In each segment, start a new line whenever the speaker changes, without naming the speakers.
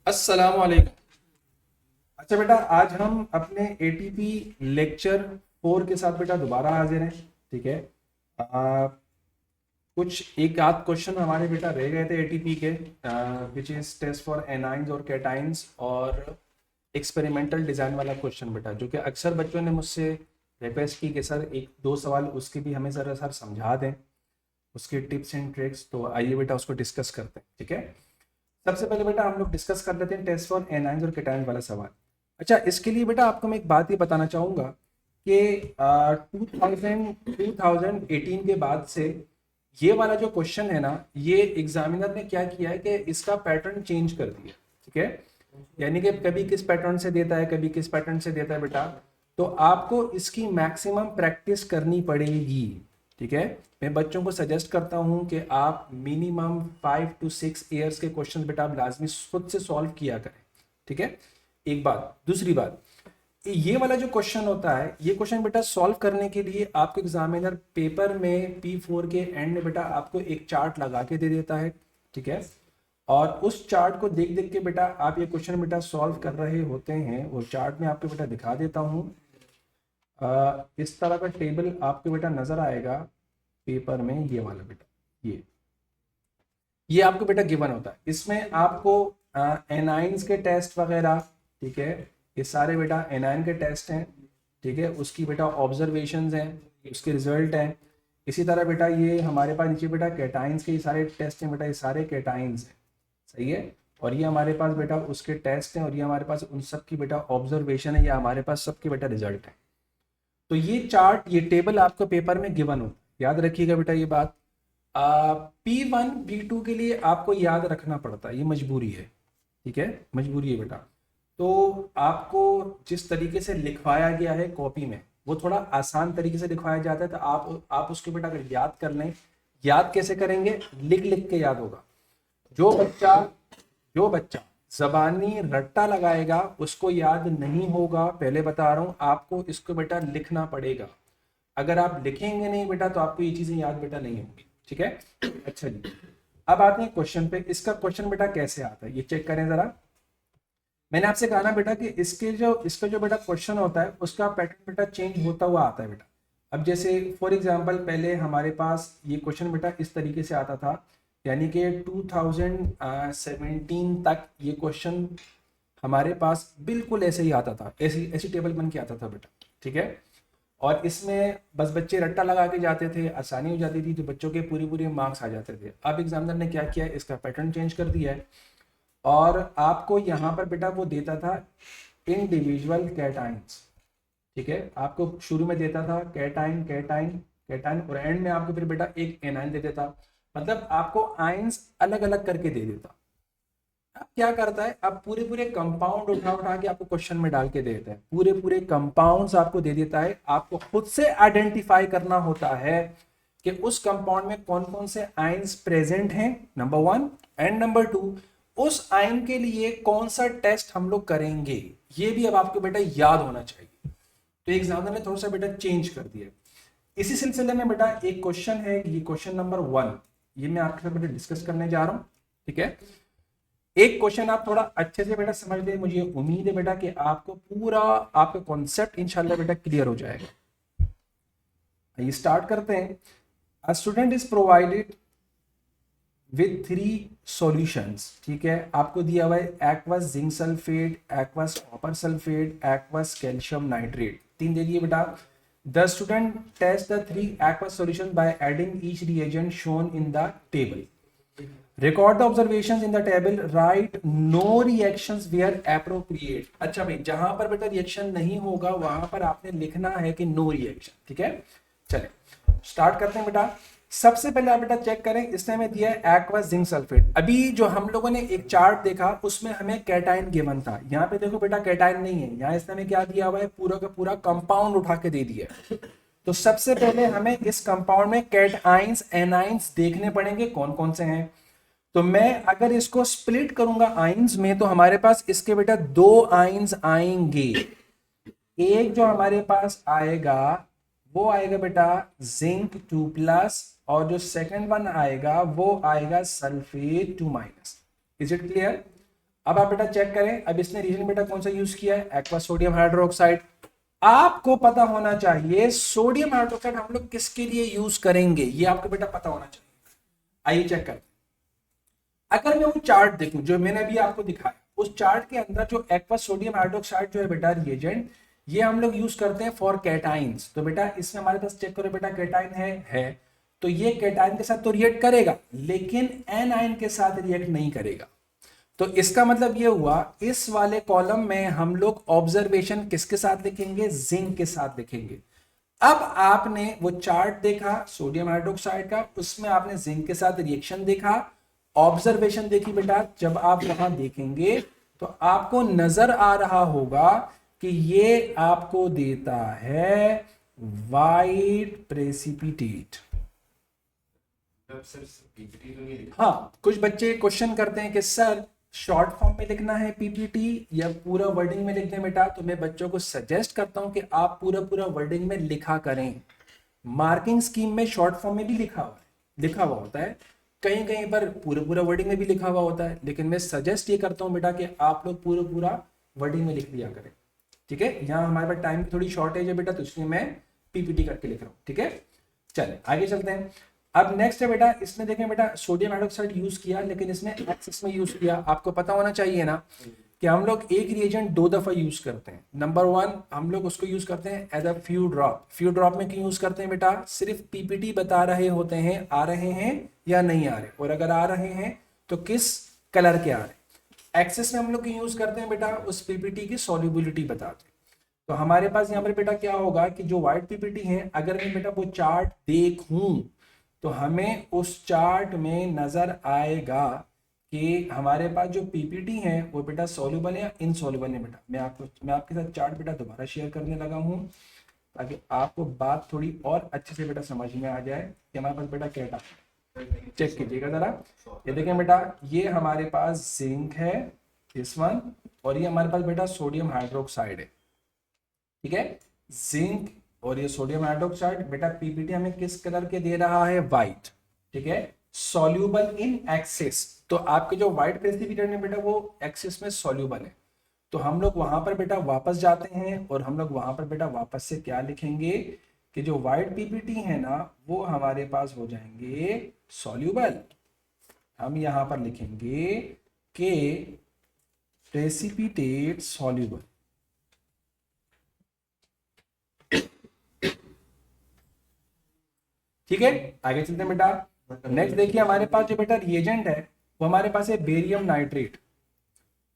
अस्सलाम वालेकुम। अच्छा बेटा, आज हम अपने एटीपी लेक्चर 4 के साथ बेटा दोबारा हाजिर हैं। ठीक है। आ, कुछ एक आध क्वेश्चन हमारे बेटा रह गए थे एटीपी के, which is test for anions और कैटाइंस और एक्सपेरिमेंटल डिज़ाइन वाला क्वेश्चन बेटा, जो कि अक्सर बच्चों ने मुझसे रिक्वेस्ट की कि सर एक दो सवाल उसके भी हमें ज़रा सर समझा दें, उसके टिप्स एंड ट्रिक्स। तो आइए बेटा उसको डिस्कस करते हैं। ठीक है। सबसे पहले बेटा हम लोग डिस्कस कर लेते हैं टेस्ट फॉर एनाइंस और कैटायंस वाला सवाल। अच्छा, इसके लिए बेटा आपको मैं एक बात ये बताना चाहूँगा कि 2018 के बाद से ये वाला जो क्वेश्चन है ना, ये एग्जामिनर ने क्या किया है कि इसका पैटर्न चेंज कर दिया। ठीक है। यानी कि कभी किस पैटर्न से देता है, कभी किस पैटर्न से देता है बेटा। तो आपको इसकी मैक्सिमम प्रैक्टिस करनी पड़ेगी। ठीक है। मैं बच्चों को सजेस्ट करता हूं कि आप मिनिमम 5 to 6 ईयर्स के क्वेश्चन बेटा आप लाजमी खुद से सॉल्व किया करें। ठीक है। एक बात। दूसरी बात, ये वाला जो क्वेश्चन होता है, ये क्वेश्चन बेटा सॉल्व करने के लिए आपको एग्जामिनर पेपर में P4 के एंड में बेटा आपको एक चार्ट लगा के दे देता है। ठीक है। और उस चार्ट को देख देख के बेटा आप ये क्वेश्चन बेटा सॉल्व कर रहे होते हैं। वो चार्ट में आपको बेटा दिखा देता हूँ। इस तरह का टेबल आपको बेटा नजर आएगा पेपर में, ये वाला बेटा, ये आपको बेटा गिवन होता है। इसमें आपको एनाइंस के टेस्ट वगैरह, ठीक है, ये सारे बेटा एनाइन के टेस्ट हैं। ठीक है। उसकी बेटा ऑब्जर्वेशंस हैं, उसके रिजल्ट हैं। इसी तरह बेटा ये हमारे पास नीचे बेटा कैटाइंस के ये सारे टेस्ट हैं बेटा, ये सारे कैटाइंस हैं। सही है। और ये हमारे पास बेटा उसके टेस्ट हैं, और ये हमारे पास उन सब की बेटा ऑब्जर्वेशन है, या हमारे पास सबके बेटा रिजल्ट है। तो ये चार्ट, ये टेबल आपको पेपर में गिवन होता है। याद रखिएगा बेटा ये बात। P1 P2 के लिए आपको याद रखना पड़ता है, ये मजबूरी है। ठीक है, मजबूरी है बेटा। तो आपको जिस तरीके से लिखवाया गया है कॉपी में, वो थोड़ा आसान तरीके से लिखवाया जाता है। तो आप उसके बेटा अगर याद कर लें, याद कैसे करेंगे, लिख लिख के याद होगा। जो बच्चा जो बच्चा जबानी रट्टा लगाएगा उसको याद नहीं होगा। पहले बता रहा हूं आपको, इसको बेटा लिखना पड़ेगा। अगर आप लिखेंगे नहीं बेटा तो आपको ये चीजें याद बेटा नहीं होंगी। ठीक है। अच्छा जी, अब आते हैं क्वेश्चन पे। इसका क्वेश्चन बेटा कैसे आता है ये चेक करें जरा। मैंने आपसे कहा ना बेटा कि इसका जो बेटा क्वेश्चन होता है उसका पैटर्न बेटा चेंज होता हुआ आता है बेटा। अब जैसे फॉर एग्जांपल पहले हमारे पास ये क्वेश्चन बेटा इस तरीके से आता था, यानी कि 2017 तक ये क्वेश्चन हमारे पास बिल्कुल ऐसे ही आता था, ऐसी ऐसी टेबल बन के आता था बेटा। ठीक है। और इसमें बस बच्चे रट्टा लगा के जाते थे, आसानी हो जाती थी, तो बच्चों के पूरे पूरे मार्क्स आ जाते थे। अब एग्जामिनर ने क्या किया है, इसका पैटर्न चेंज कर दिया है। और आपको यहाँ पर बेटा वो देता था इंडिविजुअल कैटाइंस। ठीक है। आपको शुरू में देता था कैटाइन कैटाइन कैटाइन, और एंड में आपको फिर बेटा एक एनाइन दे देता। मतलब आपको आइंस अलग अलग करके दे देता। अब क्या करता है, अब पूरे पूरे कंपाउंड उठा उठा के आपको क्वेश्चन में डाल के दे देता है। पूरे पूरे कंपाउंड्स आपको दे देता है। आपको खुद से आइडेंटिफाई करना होता है कि उस कंपाउंड में कौन कौन से आयंस प्रेजेंट हैं, नंबर 1। एंड नंबर 2, उस आयन के लिए कौन सा टेस्ट हम लोग करेंगे, ये भी अब आपको बेटा याद होना चाहिए। तो एग्जामिनर ने थोड़ा सा बेटा चेंज कर दिया। इसी सिलसिले में बेटा एक क्वेश्चन है, ये क्वेश्चन नंबर 1, ये मैं आपके साथ बेटा डिस्कस करने जा रहा हूं। ठीक है। एक क्वेश्चन आप थोड़ा अच्छे से बेटा समझ लें, मुझे उम्मीद है बेटा कि आपको पूरा आपका कॉन्सेप्ट इंशाल्लाह बेटा क्लियर हो जाएगा। ये स्टार्ट करते हैं। A student is provided with 3 solutions. ठीक है। आपको दिया हुआ है aqueous zinc sulphate, aqueous copper sulphate, aqueous calcium nitrate, 3 दे दिए बेटा। The student test the 3 aqueous solutions by adding each reagent shown in the table. Record the observations in the table. Write no reactions where appropriate. अच्छा भाई, जहां पर बेटा reaction नहीं होगा वहां पर आपने लिखना है कि नो रिएक्शन। ठीक है। चले स्टार्ट करते हैं बेटा। सबसे पहले आप बेटा चेक करें, इसने हमें दिया है एक्वस जिंक सल्फेट। अभी जो हम लोगों ने एक चार्ट देखा उसमें हमें कैटाइन गिवन था। यहाँ पे देखो बेटा कैटाइन नहीं है, यहाँ इसने हमें क्या दिया हुआ है, पूरा का पूरा कंपाउंड उठा के दे दिया है। तो सबसे पहले हमें इस कंपाउंड में कैटाइंस एनाइंस देखने पड़ेंगे कौन कौन से हैं। तो मैं अगर इसको स्प्लिट करूंगा आइंस में, तो हमारे पास इसके बेटा 2 आइंस आएंगे। एक जो हमारे पास आएगा वो आएगा बेटा जिंक 2+, और जो सेकंड वन आएगा वो आएगा सल्फेट 2-। Is it clear. अब आप बेटा चेक करें, अब इसने रिएजेंट बेटा कौन सा यूज किया है, एक्वस सोडियम हाइड्रोक्साइड। आपको पता होना चाहिए सोडियम हाइड्रोक्साइड हम लोग किसके लिए यूज करेंगे, ये आपको बेटा पता होना चाहिए। आइए चेक करें। अगर मैं वो चार्ट देखूं जो मैंने अभी आपको दिखाया, उस चार्ट के अंदर जो एक्वस सोडियम हाइड्रोक्साइड जो है बेटा रिएजेंट, ये हम लोग यूज करते हैं फॉर कैटाइंस। तो बेटा इसमें हमारे पास चेक करो बेटा कैटाइन है तो ये कैटाइन के साथ तो रिएक्ट करेगा, लेकिन एनाइन के साथ रिएक्ट नहीं करेगा। तो इसका मतलब ये हुआ इस वाले कॉलम में हम लोग ऑब्जर्वेशन किसके साथ लिखेंगे, जिंक के साथ लिखेंगे। अब आपने वो चार्ट देखा सोडियम हाइड्रोक्साइड का, उसमें आपने जिंक के साथ रिएक्शन देखा, ऑब्जर्वेशन देखी बेटा। जब आप वहां देखेंगे तो आपको नजर आ रहा होगा कि ये आपको देता है वाइट प्रेसिपिटेट। हाँ, कुछ बच्चे क्वेश्चन करते हैं कि सर शॉर्ट फॉर्म में लिखना है पीपीटी या पूरा वर्डिंग में लिख दें बेटा। तो मैं बच्चों को सजेस्ट करता हूं कि आप पूरा पूरा वर्डिंग में लिखा करें। मार्किंग स्कीम में शॉर्ट फॉर्म में भी लिखा हुआ होता है, कहीं कहीं पर पूरा पूरा वर्डिंग में भी लिखा हुआ होता है, लेकिन मैं सजेस्ट ये करता हूँ बेटा कि आप लोग पूरा पूरा वर्डिंग में लिख दिया करें। ठीक है, यहाँ हमारे पास टाइम की थोड़ी शॉर्टेज है बेटा, तो इसलिए मैं पीपीटी करके लिख रहा हूँ। ठीक है, चलिए आगे चलते हैं। अब नेक्स्ट है बेटा, इसमें देखें बेटा सोडियम हाइड्रोक्साइड यूज किया, लेकिन इसने एक्सिस में यूज किया। आपको पता होना चाहिए ना कि हम लोग एक रिएजेंट 2 दफा यूज करते हैं। नंबर 1 हम लोग उसको यूज करते हैं as a few drop. Few drop में क्यों यूज करते हैं बेटा, सिर्फ पीपीटी बता रहे होते हैं आ रहे हैं या नहीं आ रहे, और अगर आ रहे हैं तो किस कलर के आ रहे। एक्सेस में हम लोग क्यों यूज करते हैं बेटा, उस पीपीटी की सॉल्युबिलिटी बताते हैं। तो हमारे पास यहाँ पर बेटा क्या होगा कि जो व्हाइट पीपीटी है, अगर मैं बेटा वो चार्ट देखूं तो हमें उस चार्ट में नजर आएगा कि हमारे पास जो पीपीटी है वो बेटा सॉल्युबल है या इनसॉल्युबल है। बेटा मैं आपके साथ चार्ट बेटा दोबारा शेयर करने लगा हूँ ताकि आपको बात थोड़ी और अच्छे से बेटा समझ में आ जाए कि हमारे पास बेटा क्या चेक कीजिएगा जरा। ये देखें बेटा, ये हमारे पास जिंक है दिस वन, और ये हमारे पास बेटा सोडियम हाइड्रोक्साइड है। ठीक है, जिंक और ये सोडियम हाइड्रोक्साइड। बेटा पीपीटी हमें किस कलर के दे रहा है, व्हाइट। ठीक है, सॉल्यूबल इन एक्सिस। तो आपके जो व्हाइट प्रेसिपिटेट है बेटा वो एक्सिस में सॉल्यूबल है। तो हम लोग वहां पर बेटा वापस जाते हैं और हम लोग वहां पर बेटा वापस से क्या लिखेंगे कि जो व्हाइट पीपीटी है ना वो हमारे पास हो जाएंगे सॉल्यूबल। हम यहां पर लिखेंगे कि प्रेसिपिटेट सॉल्यूबल। ठीक है, आगे चलते हैं बेटा। नेक्स्ट देखिए हमारे पास जो बेटा रिएजेंट है वो हमारे पास है बेरियम नाइट्रेट।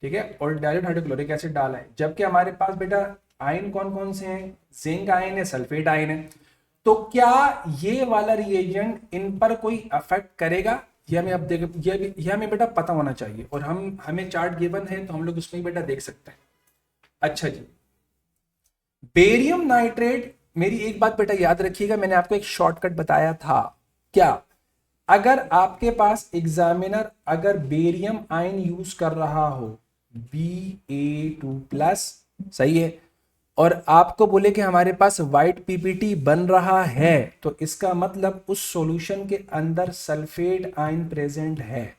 ठीक है, और डायल्यूट हाइड्रोक्लोरिक एसिड डाला है, जबकि हमारे पास बेटा आयन कौन कौन से हैं, जिंक आयन है, सल्फेट आयन है। तो क्या ये वाला रिएजेंट इन पर कोई अफेक्ट करेगा, ये हमें अब देख ये हमें बेटा पता होना चाहिए। और हमें चार्ट गिवन है तो हम लोग उसमें बेटा देख सकते हैं। अच्छा जी, बेरियम नाइट्रेट, मेरी एक बात बेटा याद रखिएगा, मैंने आपको एक शॉर्टकट बताया था। क्या, अगर आपके पास एग्जामिनर अगर बेरियम आयन यूज कर रहा हो Ba2+, सही है, और आपको बोले कि हमारे पास व्हाइट पीपीटी बन रहा है, तो इसका मतलब उस सॉल्यूशन के अंदर सल्फेट आयन प्रेजेंट है।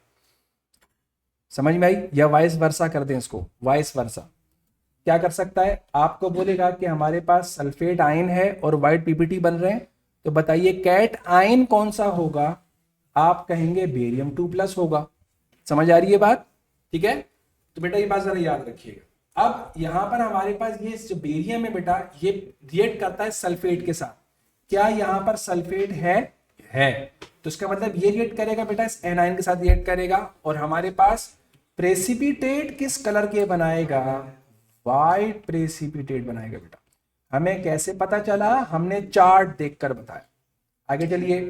समझ में आई, या वाइस वर्सा कर दें इसको, वाइस वर्सा क्या कर सकता है, आपको बोलेगा कि हमारे पास सल्फेट आयन है और व्हाइट पीपीटी बन रहे हैं, तो बताइए कैट आयन कौन सा होगा, आप कहेंगे बेरियम 2+ होगा। समझ आ रही है बात, ठीक है। तो बेटा ये बात जरा याद रखिएगा। अब यहां पर हमारे पास ये जो बेरियम है बेटा, ये रिएक्ट करता है सल्फेट के साथ। क्या यहां पर सल्फेट है, तो इसका मतलब ये रिएक्ट करेगा बेटा इस एनाइन के साथ रिएक्ट करेगा, और हमारे पास प्रेसिपिटेट किस कलर के बनाएगा, व्हाइट प्रेसिपिटेट बनाएगा। बेटा हमें कैसे पता चला, हमने चार्ट देखकर बताया। आगे चलिए,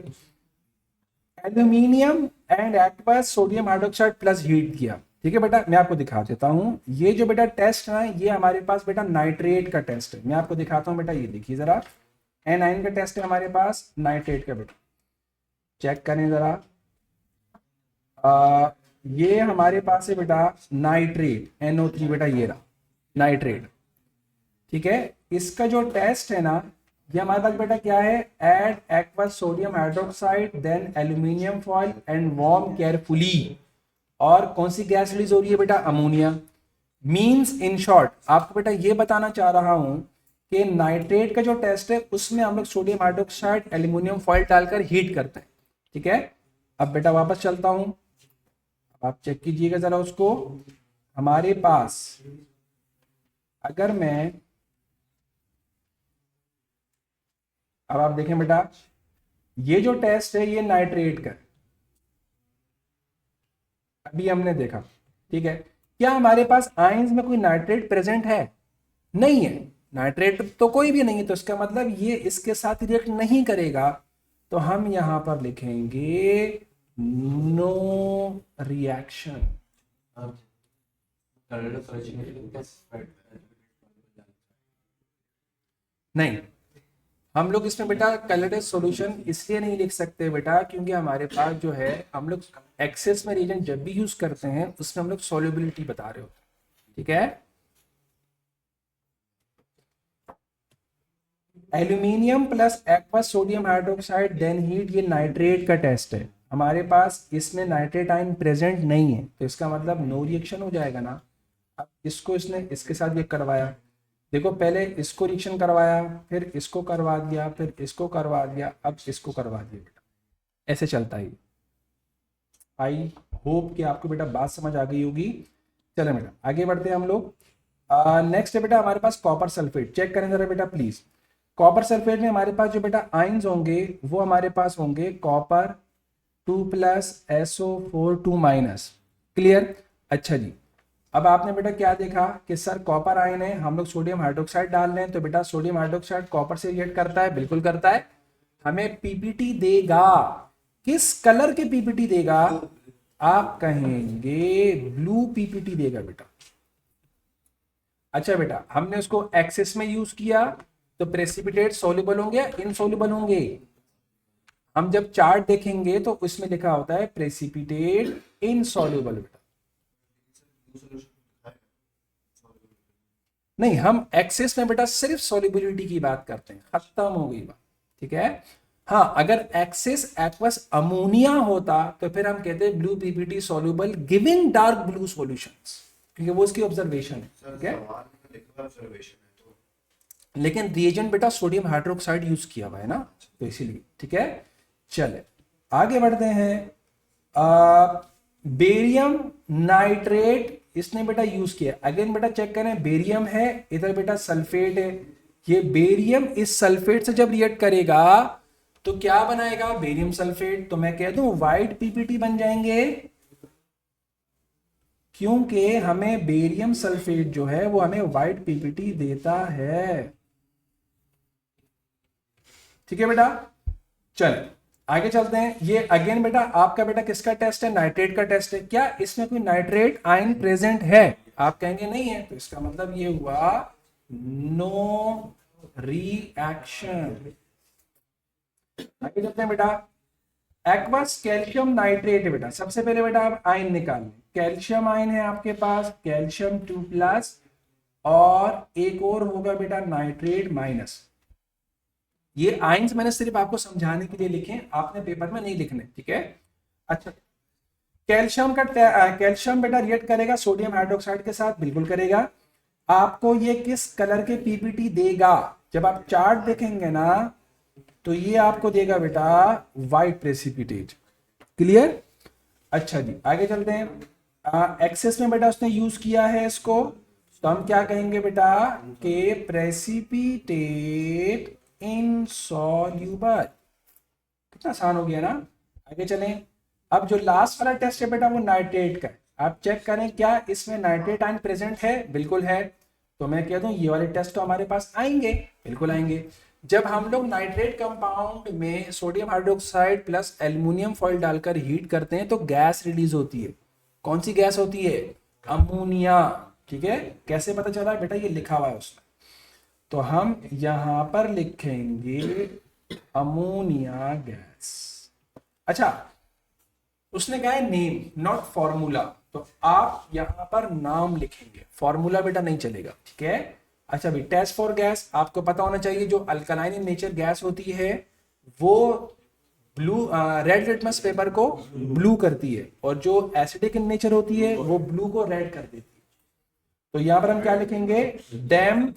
aluminium and aqueous sodium hydroxide plus heat किया। ठीक है बेटा, मैं आपको दिखा देता हूं। ये जो बेटा टेस्ट है ये हमारे पास बेटा नाइट्रेट का टेस्ट है, मैं आपको दिखाता हूं बेटा। ये देखिए जरा, N9 का टेस्ट है हमारे पास, नाइट्रेट का बेटा चेक करें जरा। ये हमारे पास है बेटा नाइट्रेट, NO3 बेटा, ये रहा नाइट्रेट। ठीक है, इसका जो टेस्ट है ना, ये हमारे पास बेटा क्या है, add aqueous sodium hydroxide then aluminium foil and warm carefully, और कौन सी गैस रिलीज हो रही है बेटा, अमोनिया। मींस इन शॉर्ट आपको बेटा ये बताना चाह रहा हूं कि नाइट्रेट का जो टेस्ट है उसमें हम लोग सोडियम हाइड्रोक्साइड एल्यूमिनियम फॉयल डालकर हीट करते हैं, ठीक है। अब बेटा वापस चलता हूं, आप चेक कीजिएगा जरा उसको। हमारे पास अगर मैं, अब आप देखें बेटा, ये जो टेस्ट है ये नाइट्रेट का अभी हमने देखा, ठीक है। क्या हमारे पास आयंस में कोई नाइट्रेट प्रेजेंट है? नहीं है, नाइट्रेट तो कोई भी नहीं है, तो इसका मतलब ये इसके साथ रिएक्ट नहीं करेगा। तो हम यहां पर लिखेंगे नो रिएक्शन। नहीं, हम लोग इसमें बेटा कलरलेस सॉल्यूशन इसलिए नहीं लिख सकते बेटा क्योंकि हमारे पास जो है हम लोग एक्सेस में रिएजेंट जब भी यूज करते हैं उसमें हम लोग सॉल्युबिलिटी बता रहे होते हैं, ठीक है। Aluminium plus aqueous sodium hydroxide then heat, ये नाइट्रेट का टेस्ट है। हमारे पास इसमें नाइट्रेट आयन प्रेजेंट नहीं है, तो इसका मतलब नो रिएक्शन हो जाएगा ना। अब इसको इसने इसके साथ ये करवाया, देखो पहले इसको रिएक्शन करवाया, फिर इसको करवा दिया, फिर इसको करवा दिया, अब इसको करवा दिया बेटा, ऐसे चलता है। आई होप कि आपको बेटा बात समझ आ गई होगी। चले बेटा आगे बढ़ते हैं हम लोग। नेक्स्ट है बेटा हमारे पास कॉपर सल्फेट, चेक करें जरा बेटा प्लीज। कॉपर सल्फेट में हमारे पास जो बेटा आयंस होंगे वो हमारे पास होंगे कॉपर 2+ SO4 2-। क्लियर? अच्छा जी, अब आपने बेटा क्या देखा कि सर कॉपर आयन है, हम लोग सोडियम हाइड्रोक्साइड डाल रहे हैं, तो बेटा सोडियम हाइड्रोक्साइड कॉपर से रिएक्ट करता है, बिल्कुल करता है। हमें पीपीटी देगा, किस कलर के पीपीटी देगा? आप कहेंगे ब्लू पीपीटी देगा बेटा। अच्छा बेटा, हमने उसको एक्सेस में यूज किया तो प्रेसिपिटेट सॉल्युबल होंगे या इनसॉल्युबल होंगे? हम जब चार्ट देखेंगे तो उसमें लिखा होता है प्रेसिपिटेट इनसॉल्युबल बेटा। नहीं, हम एक्सेस में बेटा सिर्फ सॉल्युबिलिटी की बात करते हैं, खत्म हो गई बात, ठीक है। हाँ, अगर एक्सेस एक्वस अमोनिया होता तो फिर हम कहते हैं blue PPT soluble giving dark blue solutions, क्योंकि वो उसकी ऑब्जर्वेशन है, ठीक है। लेकिन रिएजेंट बेटा सोडियम हाइड्रोक्साइड यूज किया हुआ है ना, तो इसीलिए, ठीक है। चले आगे बढ़ते हैं। बेरियम नाइट्रेट इसने बेटा यूज किया, अगेन बेटा चेक करें, बेरियम है, इधर बेटा सल्फेट है। ये बेरियम इस सल्फेट से जब रिएक्ट करेगा तो क्या बनाएगा? Barium sulphate. तो मैं कह दूं व्हाइट पीपीटी बन जाएंगे, क्योंकि हमें बेरियम सल्फेट जो है वो हमें व्हाइट पीपीटी देता है, ठीक है बेटा। चल आगे चलते हैं। ये अगेन बेटा आपका बेटा किसका टेस्ट है? नाइट्रेट का टेस्ट है। क्या इसमें कोई नाइट्रेट आयन प्रेजेंट है? आप कहेंगे नहीं है, तो इसका मतलब ये हुआ नो रिएक्शन। आगे चलते हैं बेटा। एक्वस कैल्शियम नाइट्रेट है बेटा, सबसे पहले बेटा आप आयन निकाल लें। कैल्शियम आयन है आपके पास, कैल्शियम 2+, और एक और होगा बेटा नाइट्रेट माइनस। ये आयंस मैंने सिर्फ आपको समझाने के लिए लिखे, आपने पेपर में नहीं लिखने, ठीक है। अच्छा, कैल्शियम बेटा रिएक्ट करेगा सोडियम हाइड्रोक्साइड के साथ, बिल्कुल करेगा। आपको ये किस कलर के पीपीटी देगा? जब आप चार्ट देखेंगे ना तो ये आपको देगा बेटा व्हाइट प्रेसिपिटेट। क्लियर? अच्छा जी, आगे चलते हैं। एक्सेस में बेटा उसने यूज किया है इसको, तो हम क्या कहेंगे बेटा कि प्रेसिपिटेट इनसॉल्युबल। कितना आसान हो गया ना। आगे चलें। अब जो लास्ट वाला टेस्ट है बेटा वो नाइट्रेट का है। आप चेक करें क्या इसमें नाइट्रेट आयन प्रेजेंट है? बिल्कुल है। तो मैं कह दूं ये वाले टेस्ट तो हमारे पास आएंगे, बिल्कुल आएंगे। जब हम लोग नाइट्रेट कंपाउंड में sodium hydroxide plus aluminium foil डालकर हीट करते हैं तो गैस रिलीज होती है। कौन सी गैस होती है? अमोनिया, ठीक है। कैसे पता चला बेटा? ये लिखा हुआ है उसमें, तो हम यहां पर लिखेंगे अमोनिया गैस। अच्छा, उसने कहा है नेम नॉट फॉर्मूला, तो आप यहां पर नाम लिखेंगे, फॉर्मूला बेटा नहीं चलेगा, ठीक है। अच्छा भाई, टेस्ट फॉर गैस आपको पता होना चाहिए, जो अल्कलाइन इन नेचर गैस होती है वो ब्लू रेड लिटमस पेपर को ब्लू करती है, और जो एसिडिक इन नेचर होती है वो ब्लू को रेड कर देती है। तो यहां पर हम क्या लिखेंगे, dam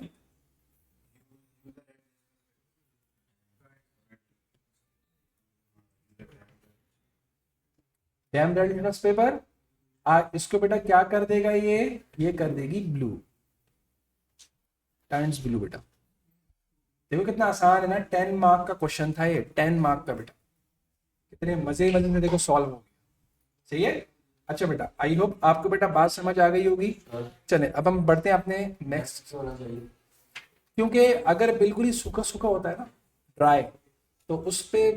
dam red litmus paper इसको बेटा क्या कर देगा, ये कर देगी ब्लू, टाइम्स ब्लू। बेटा देखो कितना आसान है ना, 10 मार्क का क्वेश्चन था ये, 10 मार्क का बेटा, कितने मजे मजे में देखो सॉल्व हो गया। सही है। अच्छा बेटा, आई होप आपको बेटा बात समझ आ गई होगी। चले अब हम बढ़ते हैं अपने नेक्स्ट, क्योंकि अगर बिल्कुल ही सूखा सूखा होता है ना, ड्राई, तो उस पे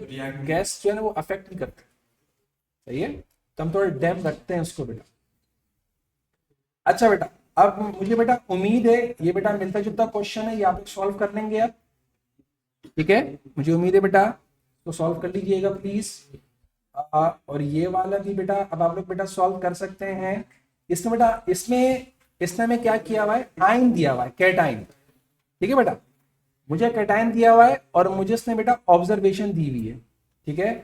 गैस जो है ना वो अफेक्ट नहीं करता। सही है, तो हम थोड़ा डैम रखते हैं उसको बेटा। अच्छा बेटा, अब मुझे बेटा उम्मीद है ये बेटा मिलता जुलता क्वेश्चन है, ये आप सॉल्व कर लेंगे आप, ठीक है, मुझे उम्मीद है बेटा, तो सॉल्व कर लीजिएगा प्लीज। और ये वाला भी बेटा अब आप लोग बेटा सॉल्व कर सकते हैं। इसमें बेटा इसमें मैं क्या किया हुआ है, आइन दिया हुआ है, कैटाइन, ठीक है बेटा, मुझे कैटाइन दिया हुआ है और मुझे इसने बेटा ऑब्जर्वेशन दी हुई है, ठीक है।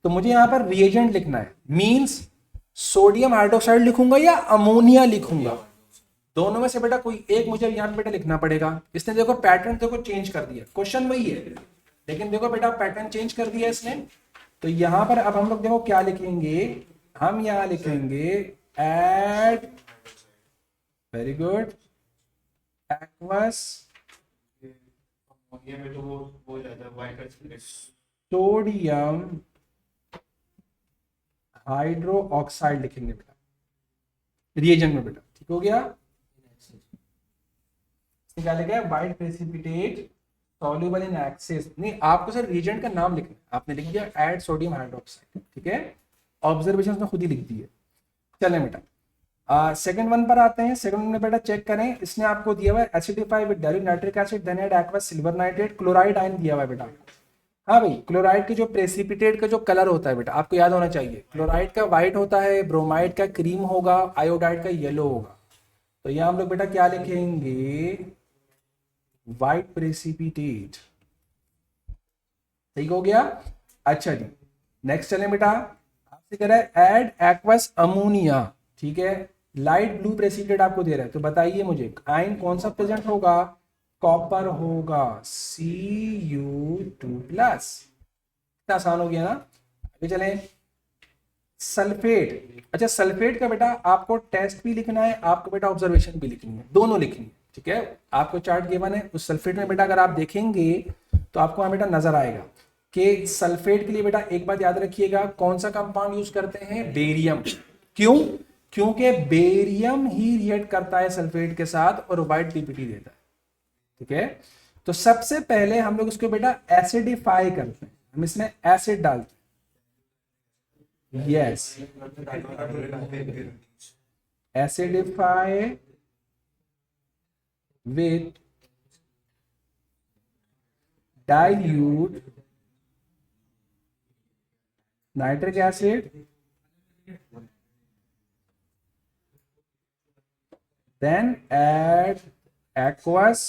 तो मुझे यहाँ पर रिएजेंट लिखना है, मींस सोडियम हाइड्रोक्साइड लिखूंगा या अमोनिया लिखूंगा, दोनों में से बेटा कोई एक मुझे यहाँ पे बेटा लिखना पड़ेगा। इसने देखो पैटर्न देखो चेंज कर दिया, क्वेश्चन वही है लेकिन देखो बेटा पैटर्न चेंज कर दिया इसने। तो यहाँ पर अब हम लोग देखो क्या लिखेंगे, हम यहाँ लिखेंगे add, very good, aqueous sodium hydroxide लिखेंगे बेटा रिएजेंट में बेटा, ठीक हो गया। क्या लिखा है, white precipitate soluble in excess, नहीं आपको सर रिएजेंट का नाम लिखना है, आपने लिख दिया ऐड सोडियम हाइड्रोक्साइड, ठीक है, ऑब्जर्वेशन उसने खुद ही लिख दी है। चलें बेटा सेकंड वन पर आते हैं। सेकंड वन में बेटा चेक करें, इसने आपको दिया हुआ है acidify with dilute nitric acid then add aqueous silver nitrate, chloride ion दिया हुआ है बेटा। हाँ भाई, क्लोराइड के जो प्रेसिपिटेट का जो कलर होता है बेटा आपको याद होना चाहिए, क्लोराइड का व्हाइट होता है, ब्रोमाइड का क्रीम होगा, आयोडाइड का येलो होगा। तो यहाँ हम लोग बेटा क्या लिखेंगे, व्हाइट प्रेसिपिटेट, ठीक हो गया। अच्छा जी, नेक्स्ट चलें बेटा, आपसे कह रहा है ऐड एक्वस अमोनिया, ठीक है, लाइट ब्लू प्रेसिपिटेट आपको दे रहा है, तो बताइए मुझे आयन कौन सा प्रेजेंट होगा, कॉपर होगा, Cu2+, इतना आसान हो गया ना। अभी चलें सल्फेट। अच्छा सल्फेट का बेटा आपको टेस्ट भी लिखना है, आपको बेटा ऑब्जर्वेशन भी लिखनी है, दोनों लिखनी है, ठीक है। आपको चार्ट गिवन है, उस सल्फेट में बेटा अगर आप देखेंगे तो आपको वहां बेटा नजर आएगा कि सल्फेट के लिए बेटा एक बात याद रखिएगा, कौन सा कंपाउंड यूज करते हैं, बेरियम। क्यों, क्योंकि बेरियम ही रिएक्ट करता है सल्फेट के साथ और व्हाइट पीपीटी देता है, ठीक है। तो सबसे पहले हम लोग इसको बेटा एसिडिफाई करते हैं, हम इसमें एसिड डालते हैं, yes, acidify with dilute nitric acid then add aqueous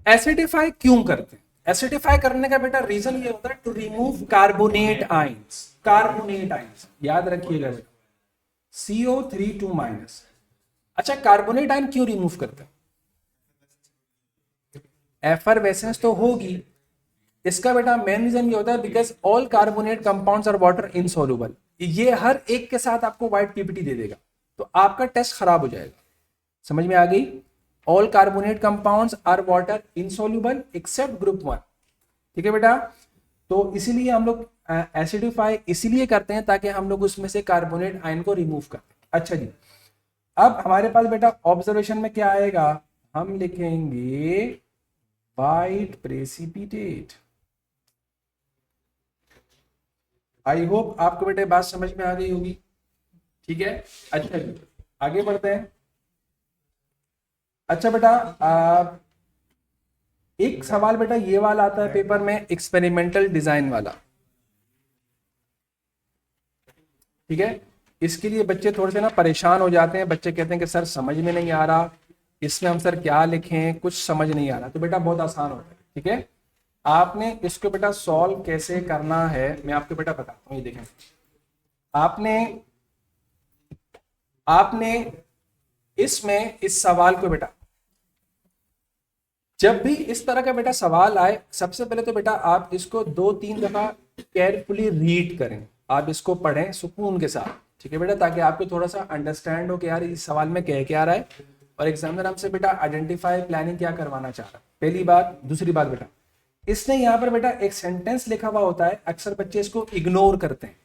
acidify क्यों करते हैं, एसिडिफाई करने का बेटा रीजन ये होता है to remove carbonate ions, carbonate ions याद रखिएगा बेटा, CO3 - अच्छा कार्बोनेट आयन क्यों रिमूव करते हैं, एफरवेसेंस तो होगी, इसका बेटा मेन रीजन ये होता है because all carbonate compounds are water insoluble, ये हर एक के साथ आपको व्हाइट पीपीटी दे देगा, तो आपका टेस्ट खराब हो जाएगा। समझ में आ गई, all carbonate compounds are water insoluble except group 1, ठीक है बेटा। तो इसीलिए हम लोग एसिडिफाई इसीलिए करते हैं ताकि हम लोग उसमें से कार्बोनेट आयन को रिमूव करें। अच्छा जी, अब हमारे पास बेटा ऑब्जर्वेशन में क्या आएगा, हम लिखेंगे व्हाइट प्रेसिपिटेट। आई होप आपको बेटे बात समझ में आ गई होगी, ठीक है। अच्छा जी, आगे बढ़ते हैं। अच्छा बेटा एक सवाल बेटा ये वाला आता है पेपर में, एक्सपेरिमेंटल डिजाइन वाला, ठीक है। इसके लिए बच्चे थोड़े से ना परेशान हो जाते हैं, बच्चे कहते हैं कि सर समझ में नहीं आ रहा, इसमें हम सर क्या लिखें, कुछ समझ नहीं आ रहा। तो बेटा बहुत आसान होता है, ठीक है। आपने इसको बेटा सॉल्व कैसे करना है मैं आपको बेटा बताता हूँ। ये देखें, आपने आपने इसमें इस सवाल को बेटा, जब भी इस तरह का बेटा सवाल आए, सबसे पहले तो बेटा आप इसको 2-3 दफा केयरफुली रीड करें, आप इसको पढ़ें सुकून के साथ, ठीक है बेटा, ताकि आपको थोड़ा सा अंडरस्टैंड हो कि यार इस सवाल में कह क्या रहा है और एग्जामिनर हमसे बेटा आइडेंटिफाई प्लानिंग क्या करवाना चाह रहा है। पहली बात। दूसरी बात बेटा, इसने यहाँ पर बेटा एक सेंटेंस लिखा हुआ होता है, अक्सर बच्चे इसको इग्नोर करते हैं।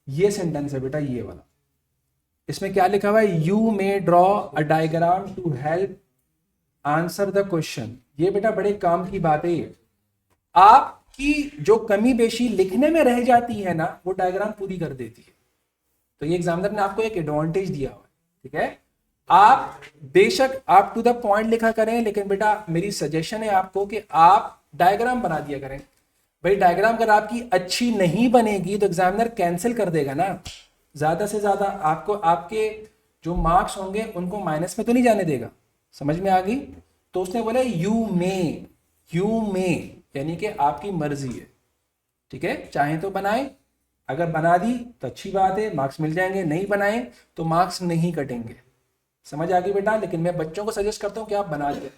ये सेंटेंस है बेटा, ये वाला। इसमें क्या लिखा हुआ है, you may draw a diagram to help answer the question. ये बेटा बड़े काम की बात है। आपकी जो कमी बेशी लिखने में रह जाती है ना, वो डायग्राम पूरी कर देती है। तो ये एग्जामिनर ने आपको एक एडवांटेज दिया हुआ है, ठीक है। आप बेशक आप टू द पॉइंट लिखा करें, लेकिन बेटा मेरी सजेशन है आपको कि आप डायग्राम बना दिया करें। भाई डायग्राम अगर आपकी अच्छी नहीं बनेगी तो एग्जामिनर कैंसिल कर देगा ना। ज्यादा से ज्यादा आपको आपके जो मार्क्स होंगे उनको माइनस में तो नहीं जाने देगा। समझ में आ गई। तो उसने बोला यू मे यानी कि आपकी मर्जी है, ठीक है। चाहे तो बनाए, अगर बना दी तो अच्छी बात है, मार्क्स मिल जाएंगे, नहीं बनाए तो मार्क्स नहीं कटेंगे। समझ आ गई बेटा। लेकिन मैं बच्चों को सजेस्ट करता हूं कि आप बना दे,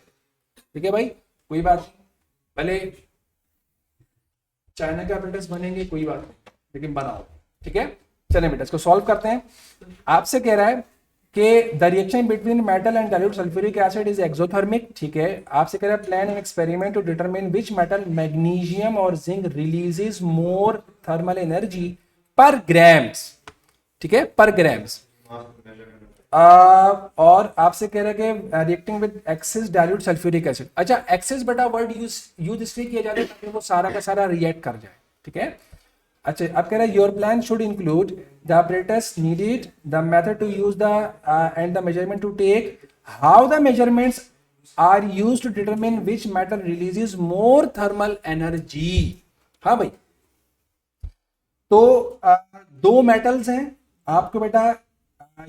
ठीक है भाई, कोई बात नहीं। भले चाइना के ऑपरेटर्स बनेंगे कोई बात नहीं, लेकिन बनाओ, ठीक है। चलें बेटा इसको सॉल्व करते हैं। आपसे कह रहा है कि the reaction between metal and dilute sulphuric acid is exothermic, ठीक है। आपसे कह रहा है plan an experiment to determine which metal magnesium और zinc releases more thermal energy per grams, ठीक है, पर ग्राम्स। और आपसे कह रहे हैं कि reacting with excess dilute sulphuric acid. अच्छा, एक्सेस बेटा वर्ड यूज इसलिए किया जाता है ताकि वो सारा का सारा रिएक्ट कर जाए, ठीक है। अच्छा, अब कह रहा है your plan should include the apparatus needed, the method to use the and the measurement to take, how the measurements are use to determine which metal releases more thermal energy. हाँ भाई, तो दो मेटल्स हैं, आपको बेटा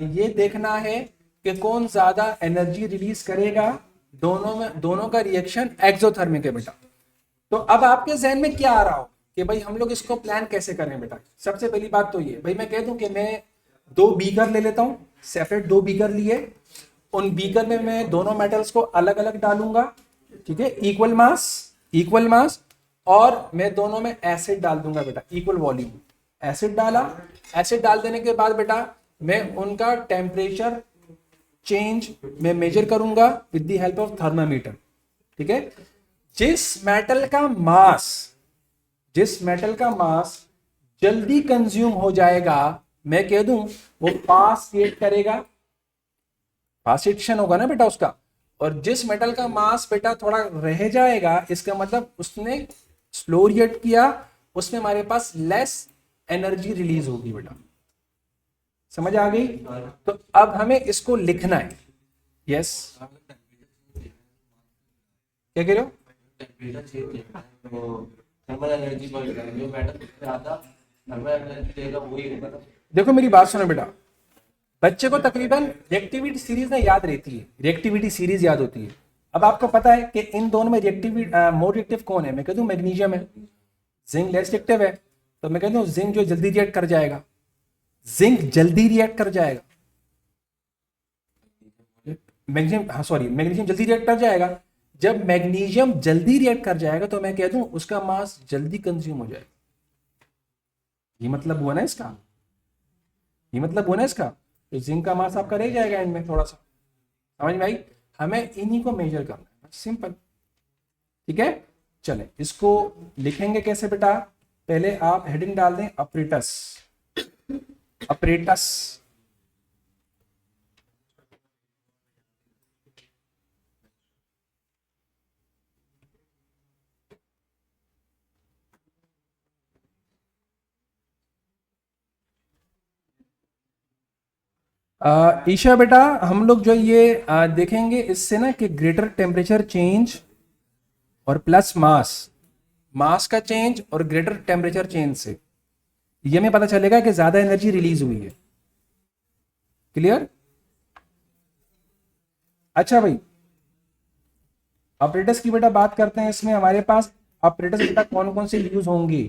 ये देखना है कि कौन ज्यादा एनर्जी रिलीज करेगा। दोनों का रिएक्शन एक्सोथर्मिक है बेटा। तो अब आपके जहन में क्या आ रहा हो कि भाई हम लोग इसको प्लान कैसे करें बेटा। सबसे पहली बात तो ये, भाई मैं कह दूं कि मैं 2 बीकर ले लेता हूं, सेपरेट 2 बीकर लिए, उन बीकर में मैं दोनों मेटल्स को अलग अलग डालूंगा, ठीक है, इक्वल मास, और मैं दोनों में एसिड डाल दूंगा बेटा, इक्वल वॉल्यूम। एसिड डाला, एसिड डाल देने के बाद बेटा मैं उनका टेम्परेचर चेंज मैं मेजर करूंगा with the help of thermometer, ठीक है। जिस मेटल का मास जल्दी कंज्यूम हो जाएगा, मैं कह दूं वो फास्ट रिएक्ट करेगा, फास्ट रिएक्शन होगा ना बेटा उसका। और जिस मेटल का मास बेटा थोड़ा रह जाएगा, इसका मतलब उसने स्लो रिएक्ट किया, उसमें हमारे पास लेस एनर्जी रिलीज होगी बेटा। समझ आ गई। तो अब हमें इसको लिखना है। यस, क्या कह रहे हो। देखो मेरी बात सुनो बेटा, बच्चे को तकरीबन रिएक्टिविटी सीरीज ना याद रहती है, रिएक्टिविटी सीरीज याद होती है। अब आपको पता है कि इन दोनों में रिएक्टिविटी मोर रिएक्टिव कौन है। मैं कह दूं मैग्नीशियम है, जिंक लेस रिएक्टिव है, तो मैं कह दूं जिंक जो जल्दी रिएक्ट कर जाएगा, मैग्नीशियम, हाँ सॉरी, मैग्नीशियम जल्दी रिएक्ट कर जाएगा। जब मैग्नीशियम जल्दी रिएक्ट कर जाएगा तो मैं कह दूं उसका मास जल्दी कंज्यूम हो जाएगा। ये मतलब हुआ ना इसका, तो जिंक का मास आपका रह जाएगा एंड में थोड़ा सा। समझ में आई। हमें इन्हीं को मेजर करना है, सिंपल, ठीक है। चले इसको लिखेंगे कैसे बेटा। पहले आप हेडिंग डाल दें अपरेटस। ईशा बेटा हम लोग जो ये देखेंगे इससे ना कि ग्रेटर टेम्परेचर चेंज और प्लस मास का चेंज और ग्रेटर टेम्परेचर चेंज से ये हमें पता चलेगा कि ज्यादा एनर्जी रिलीज हुई है। क्लियर? अच्छा भाई, ऑपरेटर्स की बेटा बात करते हैं। इसमें हमारे पास ऑपरेटर्स बेटा कौन कौन से यूज होंगे?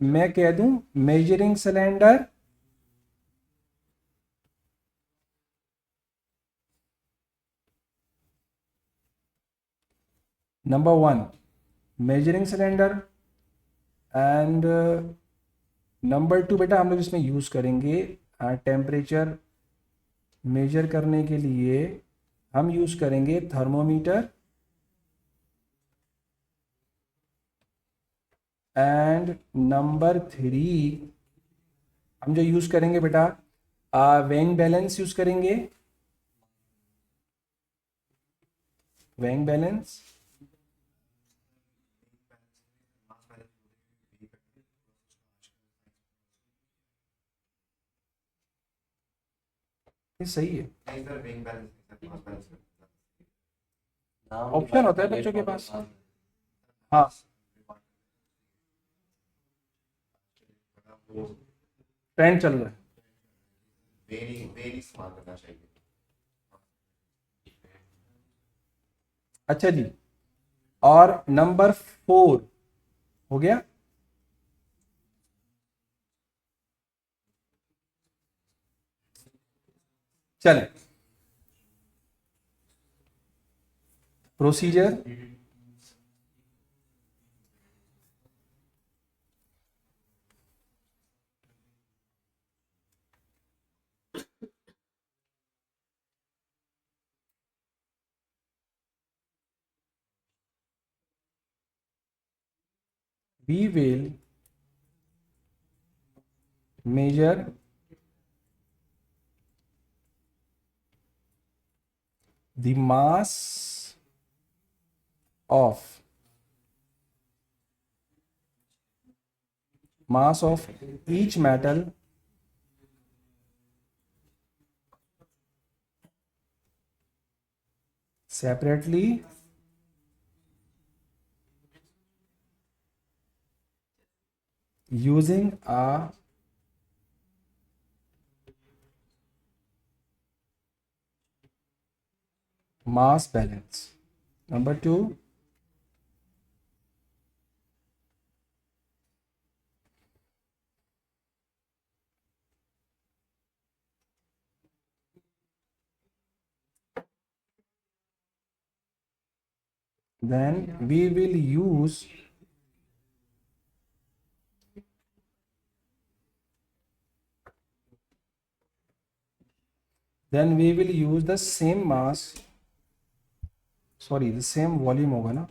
मैं कह दूं, measuring cylinder, number one measuring cylinder, and number two बेटा हम लोग इसमें यूज करेंगे टेम्परेचर मेजर करने के लिए हम यूज करेंगे थर्मोमीटर, एंड नंबर थ्री हम जो यूज करेंगे बेटा वेइंग बैलेंस यूज करेंगे, वेइंग बैलेंस। ये सही है,
नहीं सर, बैंक बैलेंस नहीं सर, पास बैलेंस
ऑप्शन होता है बच्चों के पास। हाँ, ट्रेंड चल रहा है।
वेरी वेरी इस्तेमाल करना चाहिए।
अच्छा जी, और नंबर फोर हो गया। चलें, procedure. We will measure the of mass of each metal separately using a mass balance. Number two, then we will use the same mass, sorry, the same volume होगा ना,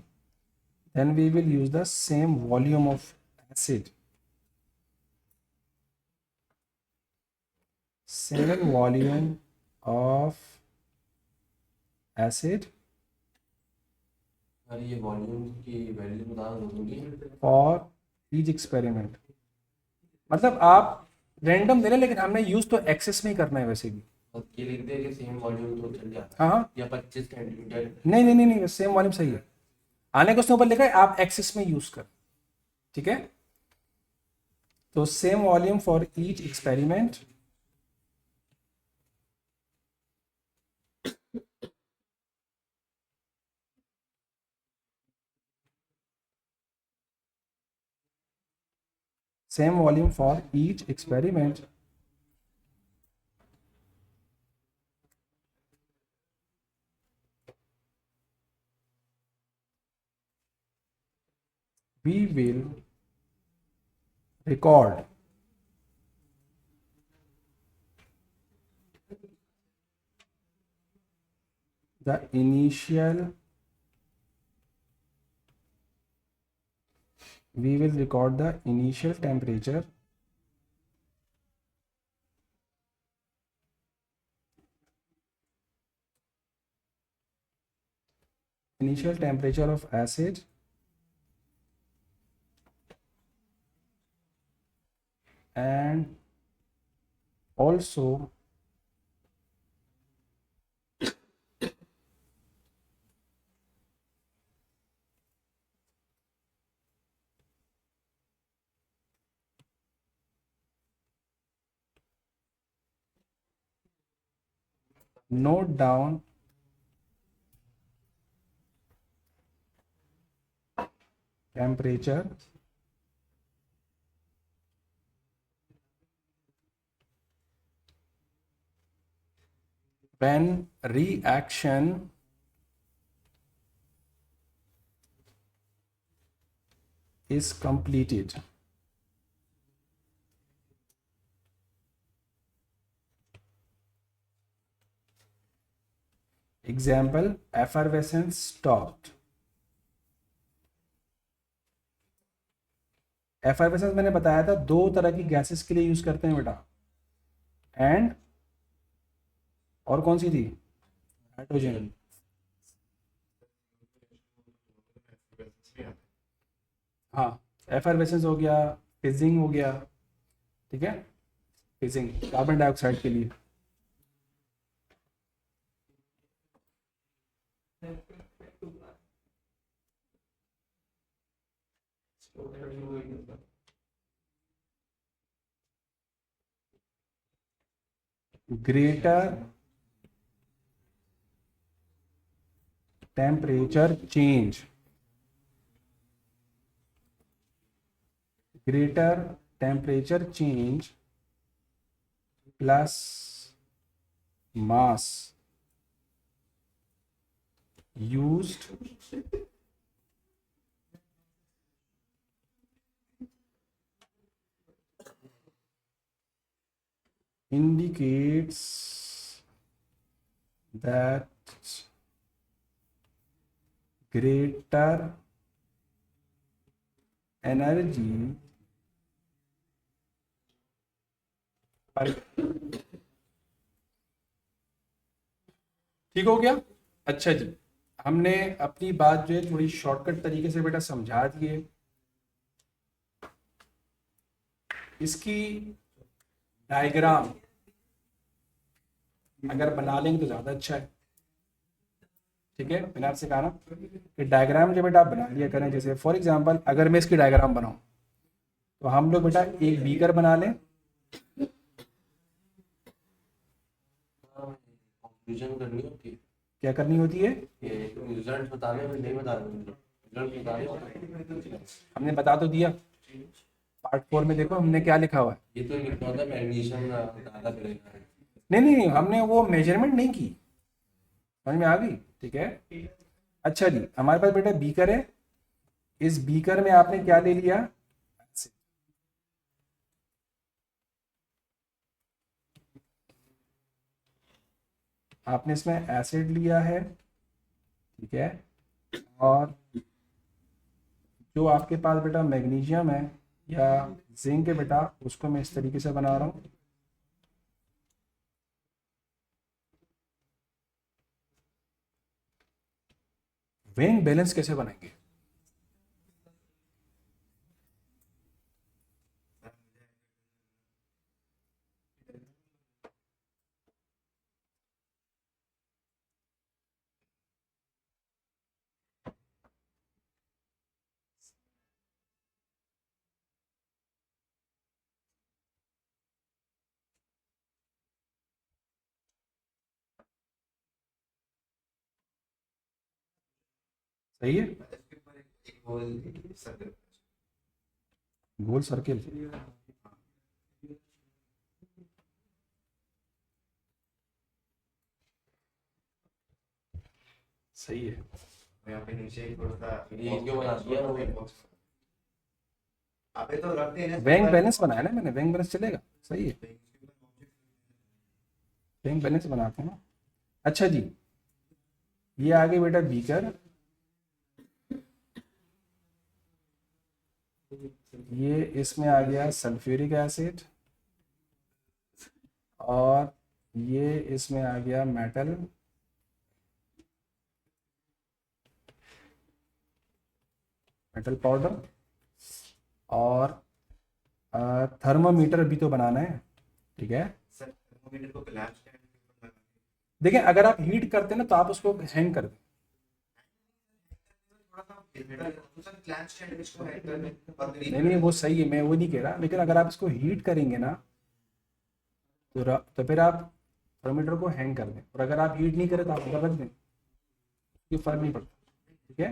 then we will use the same volume of acid, same volume of acid
और ये volume की value बता दोगे?
for each experiment। मतलब आप random दे रहे हैं, लेकिन हमने यूज तो एक्सेस में ही करना है वैसे भी।
और ये लिख दे कि सेम वॉल्यूम तो चल जाता
हाँ हाँ,
है, या 25 सेंटीमीटर।
नहीं नहीं नहीं नहीं, सेम वॉल्यूम सही है। आने को उसने ऊपर लिखा है आप एक्सेस में यूज कर, ठीक है। तो same volume for each experiment, same volume for each experiment, we will record the initial temperature of acid and also note down temperature when reaction is completed. Example, effervescence stopped. एफर्वेसेंस मैंने बताया था दो तरह की गैसेस के लिए use करते हैं बेटा, एंड और कौन सी थी, हाइड्रोजन। हाँ, एफर्वेसेंस हो गया, फिजिंग हो गया, ठीक है, फिजिंग कार्बन डाइऑक्साइड के लिए। greater temperature change, greater temperature change plus mass used indicates that greater energy ठीक हो गया। अच्छा जी, हमने अपनी बात जो है थोड़ी शॉर्टकट तरीके से बेटा समझा दिए। इसकी डायग्राम अगर बना लेंगे तो ज़्यादा अच्छा है, ठीक है। मैंने आपसे कहा ना कि डायग्राम जो बेटा आप बना लिया करें। जैसे फॉर एग्जांपल अगर मैं इसकी डायग्राम बनाऊं तो हम लोग बेटा एक बीकर बना लें,
कंक्लूजन करनी होती है,
क्या करनी होती है,
ये रिजल्ट बताने में नहीं बता रहे, रिजल्ट बताने होते।
हमने बता तो दिया। पार्ट 4 में देखो हमने क्या लिखा हुआ है।
ये तो लिखना होता है मैग्नीशियम ज़्यादा करेगा।
नहीं, हमने वो मेजरमेंट नहीं की, समझ में आ गई, ठीक है। अच्छा जी, हमारे पास बेटा बीकर है, इस बीकर में आपने क्या ले लिया, आपने इसमें एसिड लिया है, ठीक है। और जो आपके पास बेटा मैग्नीशियम है या जिंक है बेटा, उसको मैं इस तरीके से बना रहा हूँ। वेइंग बैलेंस कैसे बनाएंगे, सही है,
एक होल सर्कल।
गोल सर्किल, सही है।
यहाँ पे नीचे एक थोड़ा सा
ये क्यों बना दिया वो?
अबे तो रखते हैं ना,
वेइंग बैलेंस बनाया ना मैंने, वेइंग बैलेंस चलेगा, सही है, वेइंग बैलेंस बनाते हैं ना। अच्छा जी, ये आगे बेटा बीकर, ये इसमें आ गया सल्फ्यूरिक एसिड, और ये इसमें आ गया मेटल, मेटल पाउडर, और थर्मामीटर भी तो बनाना है, ठीक है।
सर थर्मोमीटर को ग्लास स्टैंड
देखिए अगर आप हीट करते हैं ना तो आप उसको हैंग कर दें,
थोड़ा सा सर ग्लास स्टैंड इसको हैंग करने और
नहीं वो सही है, मैं वो नहीं कह रहा, लेकिन अगर आप इसको हीट करेंगे ना तो फिर आप थर्मोमीटर को हैंग कर दें, और अगर आप हीट नहीं करें तो आप अंदर रख दें, ये फर्क नहीं पड़ता। ठीक है,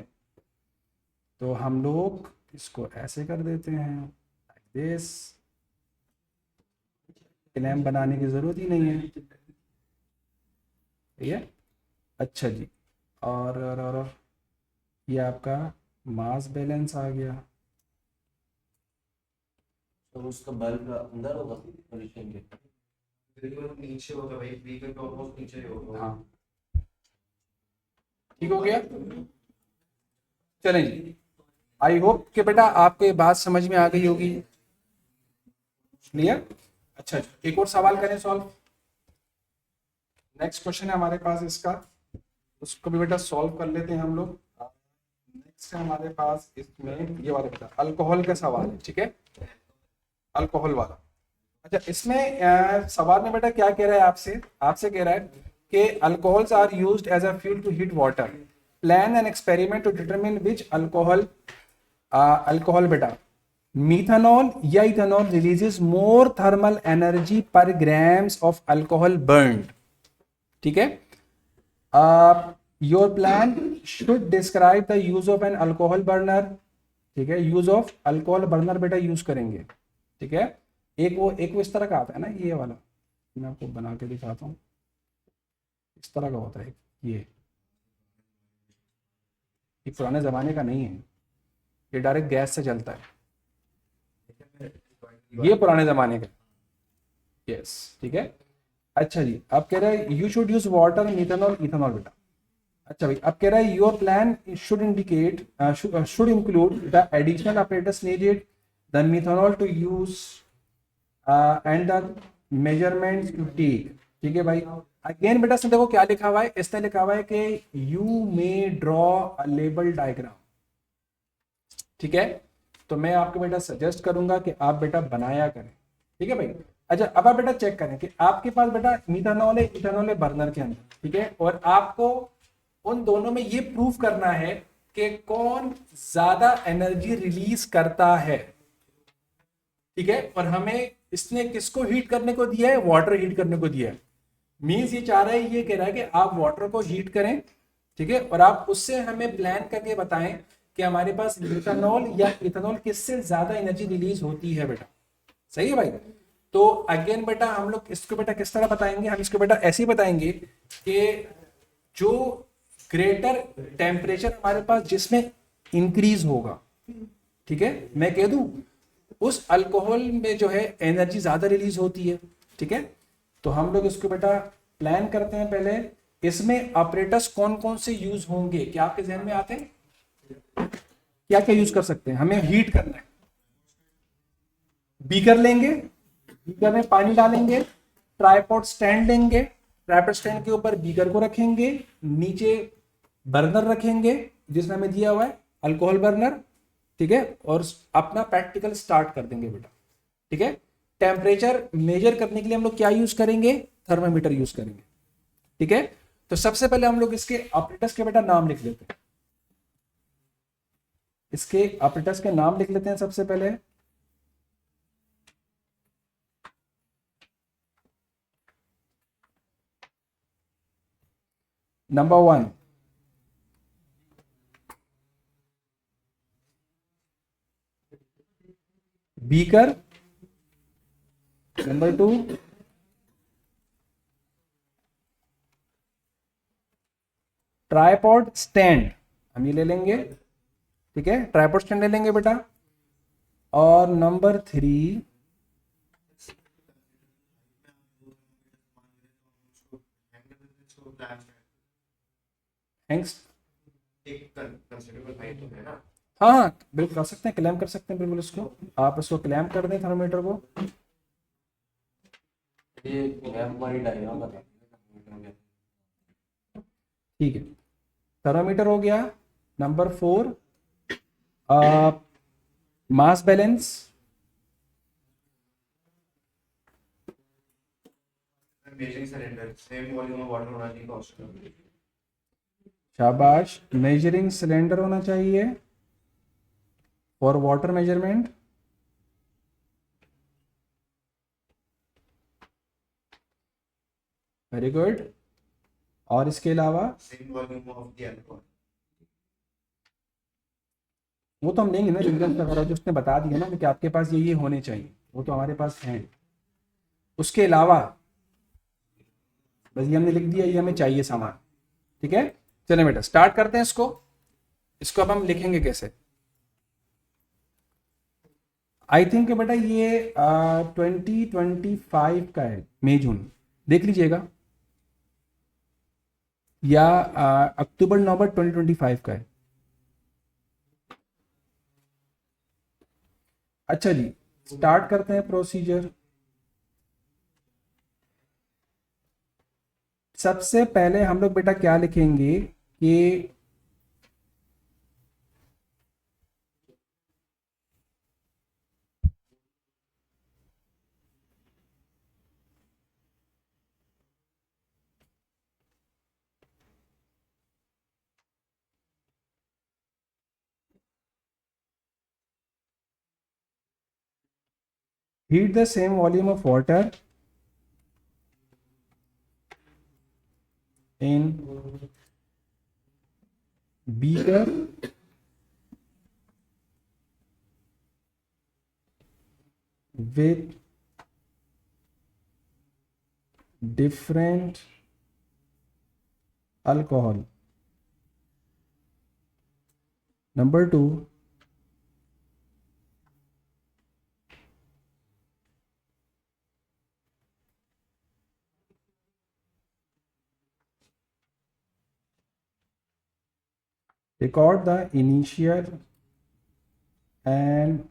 तो हम लोग इसको ऐसे कर देते हैं, लाइक दिस। क्लैंप बनाने की ज़रूरत ही नहीं है। ठीक है, अच्छा जी, और ये आपका मास बैलेंस आ गया।
तो उसका बल्ब अंदर होगा पोजीशन के।
बिल्कुल नीचे होगा भाई, बीकर के ऑलमोस्ट नीचे ही होगा।
हाँ, ठीक हो गया। चलें जी, आई होप कि बेटा आपको ये बात समझ में आ गई होगी। क्लियर? अच्छा, एक और सवाल करें सॉल्व। नेक्स्ट क्वेश्चन है हमारे पास इसका, उसको भी बेटा सॉल्व कर लेते हैं हम लोग। नेक्स्ट है हमारे पास इसमें ये वाला बेटा अल्कोहल का सवाल है। ठीक है, अल्कोहल वाला। अच्छा, इसमें सवाल में बेटा क्या कह रहा है आपसे, आपसे कह रहा है कि alcohols are used as a fuel to heat water, plan an experiment to determine which alcohol बेटा मिथानॉल या ethanol releases more thermal energy per grams of alcohol burned. ठीक है, your plan should describe the use of an alcohol burner. ठीक है, use of alcohol burner बेटा use करेंगे। ठीक है, एक वो इस तरह का आता है ना, ये वाला मैं आपको बना के दिखाता हूँ, इस तरह का होता है ये पुराने जमाने का नहीं है, ये डायरेक्ट गैस से चलता है, ये पुराने जमाने का। यस, ठीक है। अच्छा जी, अब कह रहा है you should use water, methanol, ethanol बेटा। अच्छा भाई, अब कह रहा है your plan should indicate should include the additional apparatus needed, the methanol to use and the measurements to take। ठीक है भाई, अगेन बेटा इसने देखो क्या लिखा हुआ है, इसने लिखा हुआ है कि you may draw a label diagram. ठीक है, तो मैं आपको बेटा सजेस्ट करूंगा कि आप बेटा बनाया करें। ठीक है भाई। अच्छा, अब आप बेटा चेक करें कि आपके पास बेटा मिथेनॉल है, इथेनॉल है बर्नर के अंदर। ठीक है, और आपको उन दोनों में ये प्रूफ करना है कि कौन ज्यादा एनर्जी रिलीज करता है। ठीक है, और हमें इसने किसको हीट करने को दिया है, वाटर हीट करने को दिया है। मीन्स ये चाह रहा है, ये कह रहा है कि आप वाटर को हीट करें। ठीक है, और आप उससे हमें प्लान करके बताएं कि हमारे पास मिथेनॉल या इथेनॉल किससे ज्यादा एनर्जी रिलीज होती है बेटा। सही है भाई। तो अगेन बेटा हम लोग इसको बेटा किस तरह बताएंगे, हम इसको बेटा ऐसे ही बताएंगे कि जो ग्रेटर टेम्परेचर हमारे पास जिसमें इंक्रीज होगा, ठीक है, मैं कह दूं उस अल्कोहल में जो है एनर्जी ज्यादा रिलीज होती है। ठीक है, तो हम लोग इसको बेटा प्लान करते हैं पहले, इसमें ऑपरेटर्स कौन कौन से यूज होंगे, क्या आपके जहन में आते हैं? क्या क्या यूज कर सकते हैं, हमें हीट करना है। बीकर लेंगे, बीकर में पानी डालेंगे, ट्राइपॉड स्टैंड लेंगे, ट्राइपॉड स्टैंड के ऊपर बीकर को रखेंगे, नीचे बर्नर रखेंगे जिसमें हमें दिया हुआ है अल्कोहल बर्नर। ठीक है, और अपना प्रैक्टिकल स्टार्ट कर देंगे बेटा। ठीक है, टेम्परेचर मेजर करने के लिए हम लोग क्या यूज करेंगे, थर्मामीटर यूज करेंगे। ठीक है, तो सबसे पहले हम लोग इसके ऑपरेटर्स के बेटा नाम लिख लेते हैं, इसके ऑपरेटर्स के नाम लिख लेते हैं सबसे पहले। Number 1 beaker, number 2 tripod stand, हम ये ले लेंगे। ठीक है, ट्राइपॉड स्टैंड ले लेंगे बेटा। और नंबर 3 हैंग्स।
एक कंसिडरेबल हाइट तो है ना।
हाँ हाँ, बिल्कुल कर सकते हैं, क्लैम कर सकते हैं बिल्कुल इसको, आप इसको क्लैम कर दें थर्मोमीटर को।
ये लैंप वाली डायग्राम बता।
ठीक है, थर्मोमीटर हो गया। Number 4 mass balance,
measuring cylinder same volume of water होना चाहिए कॉन्स्टेंट।
शाबाश, मेजरिंग सिलेंडर होना चाहिए for water measurement. Very good. और इसके अलावा
Same volume of the alcohol.
वो तो हम लेंगे ना, रिजल्ट वगैरह जो उसने बता दिया ना कि आपके पास ये होने चाहिए, वो तो हमारे पास हैं। उसके अलावा बस ये हमने लिख दिया, ये हमें चाहिए सामान। ठीक है, चलें बेटा स्टार्ट करते हैं इसको। इसको अब हम लिखेंगे कैसे? आई थिंक बेटा ये 2025 का है, मई जून, देख लीजिएगा, या अक्टूबर नवंबर 2025 का है। अच्छा जी, स्टार्ट करते हैं प्रोसीजर। सबसे पहले हम लोग बेटा क्या लिखेंगे कि heat the same volume of water in beaker with different alcohol. Number 2, record the initial and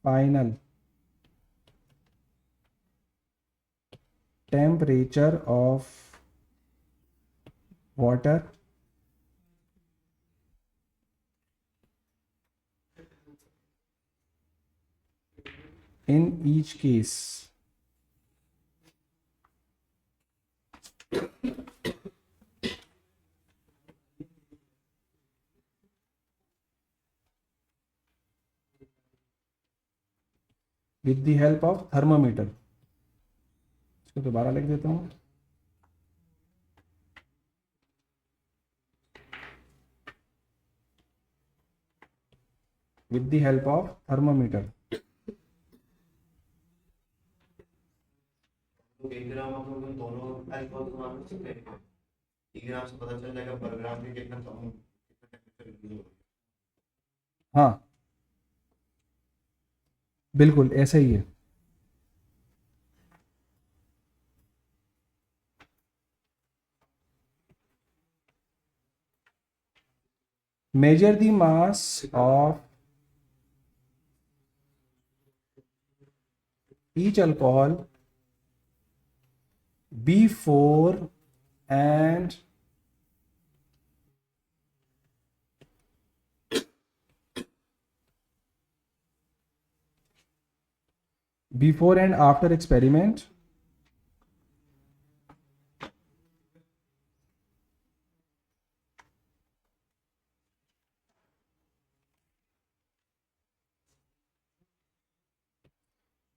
final temperature of water in each case. With the help of thermometer. इसको दोबारा लिख देता हूँ। With the help of thermometer.
तो 1 ग्राम हम लोग दोनों alcohol को मान सकते हैं। 1 ग्राम से पता चल जाएगा पर ग्राम के कितना कम कितना टेम्परेचर यूज हो रहा है।
हाँ बिल्कुल ऐसा ही है। Measure the mass of each alcohol before and after experiment.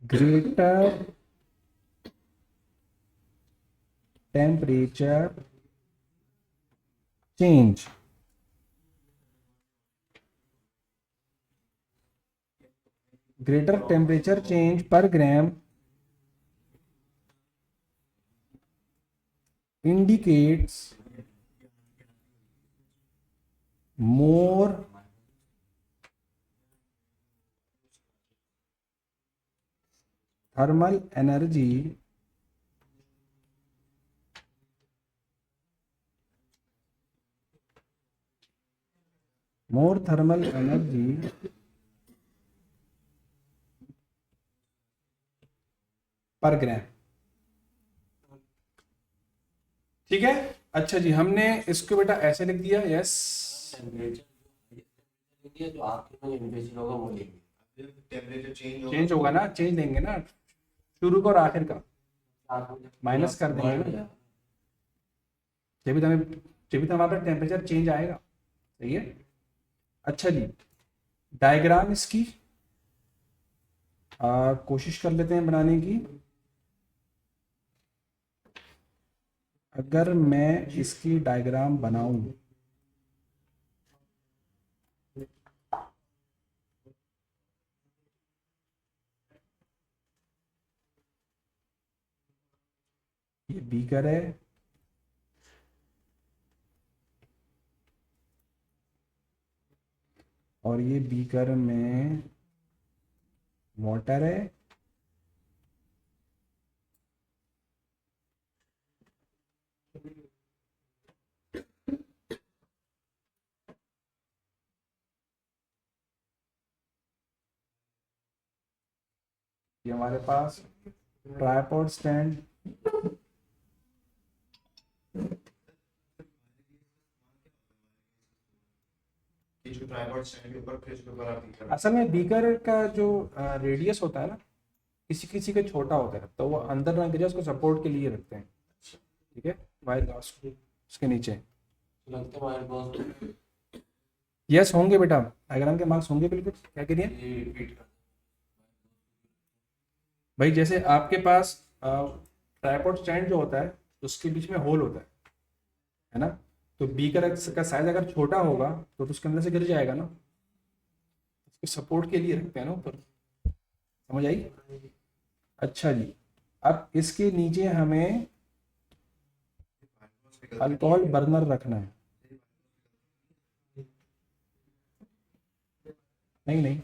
Greater temperature change per gram indicates more thermal energy पर ग्राम। ठीक है, अच्छा जी, हमने इसको बेटा ऐसे लिख दिया। यस,
टेम्परेचर जो आखिर में टेम्परेचर होगा वो लेंगे।
टेम्परेचर
चेंज होगा ना, चेंज देंगे ना, शुरू का और आखिर का माइनस कर देंगे ना, जब भी तो हमारा टेम्परेचर चेंज आएगा। सही है। अच्छा जी, डायग्राम इसकी कोशिश कर लेते हैं बनाने की। अगर मैं इसकी डायग्राम बनाऊं, ये बीकर है, और ये बीकर में वाटर है, ये हमारे पास ट्राइपॉड स्टैंड,
ये जो ट्राइपॉड स्टैंड के ऊपर फ्रिज के ऊपर आप बीकर
असल में बीकर का जो रेडियस होता है ना, किसी किसी का छोटा होता है, तो वो अंदर ना गिरे उसको सपोर्ट के लिए रखते हैं। ठीक है, वायर ग्लास उसके नीचे।
लगता है वायर बॉस
यस होंगे बेटा, डायग्राम के मार्क्स होंगे बिल्कुल। क्या करिए
ये रिपीट कर
भाई, जैसे आपके पास ट्राइपॉड स्टैंड जो होता है उसके बीच में होल होता है ना, तो बीकर का साइज अगर छोटा होगा तो उसके अंदर से गिर जाएगा ना, उसके सपोर्ट के लिए रखते हैं ना ऊपर। समझ आई? अच्छा जी, अब इसके नीचे हमें अल्कोहल बर्नर रखना है। नहीं नहीं,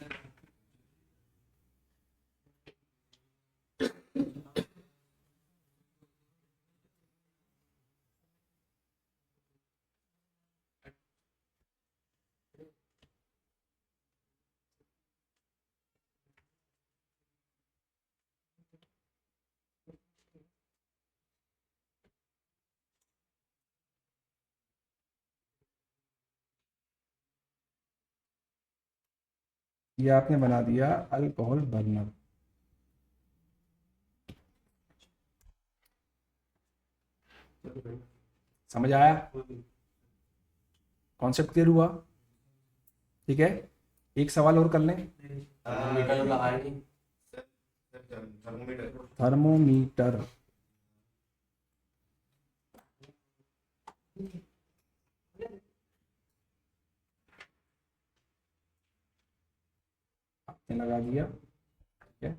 ये आपने बना दिया अल्कोहल बर्नर। समझ आया? कॉन्सेप्ट क्लियर हुआ? ठीक है, एक सवाल और कर लें।
मीटर लगाया नहीं
थर्मोमीटर
थर्मोमीटर, आपने लगा दिया। ठीक है,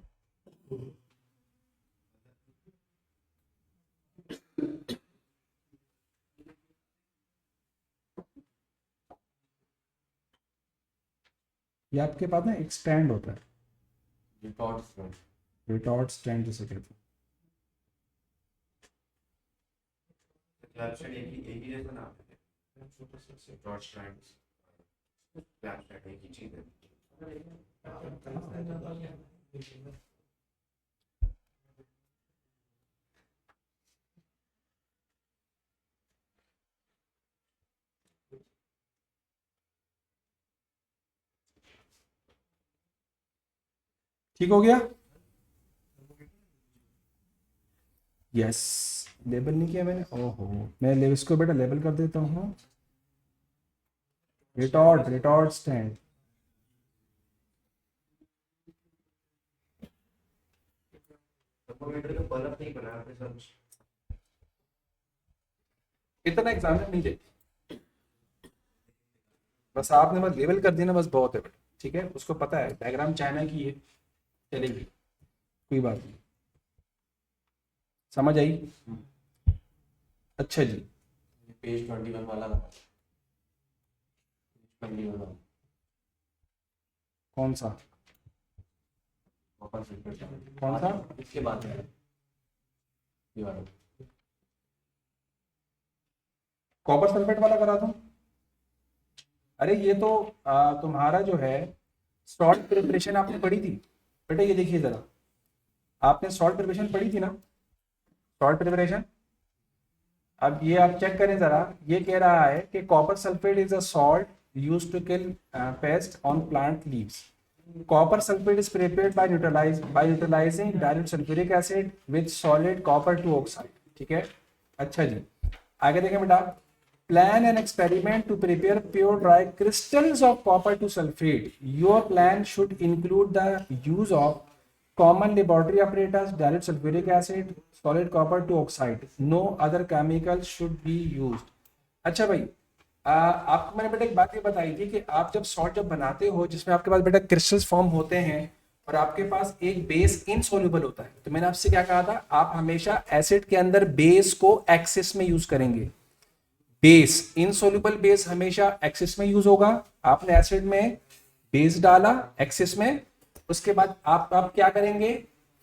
ये आपके पास ना एक स्टैंड होता है, रिटॉर्ट स्टैंड जिसे कहते हैं।
क्लैप स्टैंड एक ही जैसा नाम है, ट्राइपॉड स्टैंड क्लैप स्टैंड एक ही चीज है।
ठीक हो गया? यस, लेबल नहीं किया मैंने, ओहो, मैं इसको बेटा लेबल कर देता हूँ। रिटॉर्ट स्टैंड,
थर्मोमीटर का बल्ब नहीं बनाया आपने सब।
इतना एग्जाम नहीं चाहिए, बस आपने बस लेबल कर देना, बस बहुत है बेटा। ठीक है, उसको पता है डायग्राम चाइना की है, चलेगी, कोई बात नहीं। समझ आई? अच्छा जी,
पेज 21 वाला लगा 21 वाला
कौन सा?
वापस रिपीट
कौन सा?
इसके बाद में ये वाला
कॉपर सल्फेट वाला करा दूं? अरे ये तो तुम्हारा जो है सॉल्ट प्रिपरेशन आपने पढ़ी थी बेटा, ये देखिए जरा, आपने सॉल्ट प्रिपरेशन पढ़ी थी ना, सॉल्ट प्रिपरेशन। अब ये आप चेक करें जरा, ये कह रहा है कि copper sulphate is a salt used to kill pest on plant leaves. Copper sulphate is prepared by neutralizing dilute sulfuric acid with solid copper to oxide। ठीक है, अच्छा जी, आगे देखें बेटा। Plan an experiment to prepare pure dry crystals of copper to sulfate. Your plan should include the use of common laboratory apparatus, dilute sulfuric acid, solid copper to oxide. No other chemical should be used. अच्छा भाई, आपको मैंने बेटा एक बात ये बताई थी कि आप जब सॉल्ट जब बनाते हो जिसमें आपके पास बेटा क्रिस्टल्स फॉर्म होते हैं और आपके पास एक बेस इनसॉल्युबल होता है, तो मैंने आपसे क्या कहा था, आप हमेशा एसिड के अंदर बेस को एक्सिस में यूज करेंगे। बेस, इनसॉल्युबल बेस हमेशा एक्सिस में यूज होगा। आपने एसिड में बेस डाला एक्सिस में, उसके बाद आप क्या करेंगे,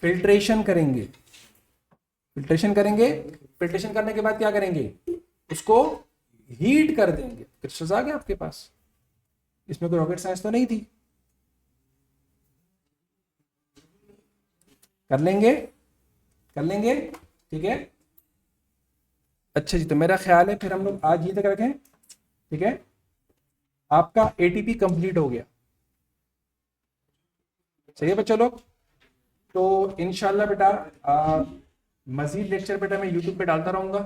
फिल्ट्रेशन करेंगे। फिल्ट्रेशन करेंगे, फिल्ट्रेशन करने के बाद क्या करेंगे, उसको हीट कर देंगे। क्रिस्टल्स आ गए आपके पास, इसमें कोई रॉकेट साइंस तो नहीं थी। कर लेंगे, कर लेंगे, ठीक है। अच्छा जी, तो मेरा ख्याल है फिर हम लोग आज ये तक रखें, ठीक है। आपका एटीपी कंप्लीट हो गया, सही है बच्चों लोग। तो इंशाल्लाह बेटा मजीद लेक्चर बेटा मैं यूट्यूब पे डालता रहूंगा,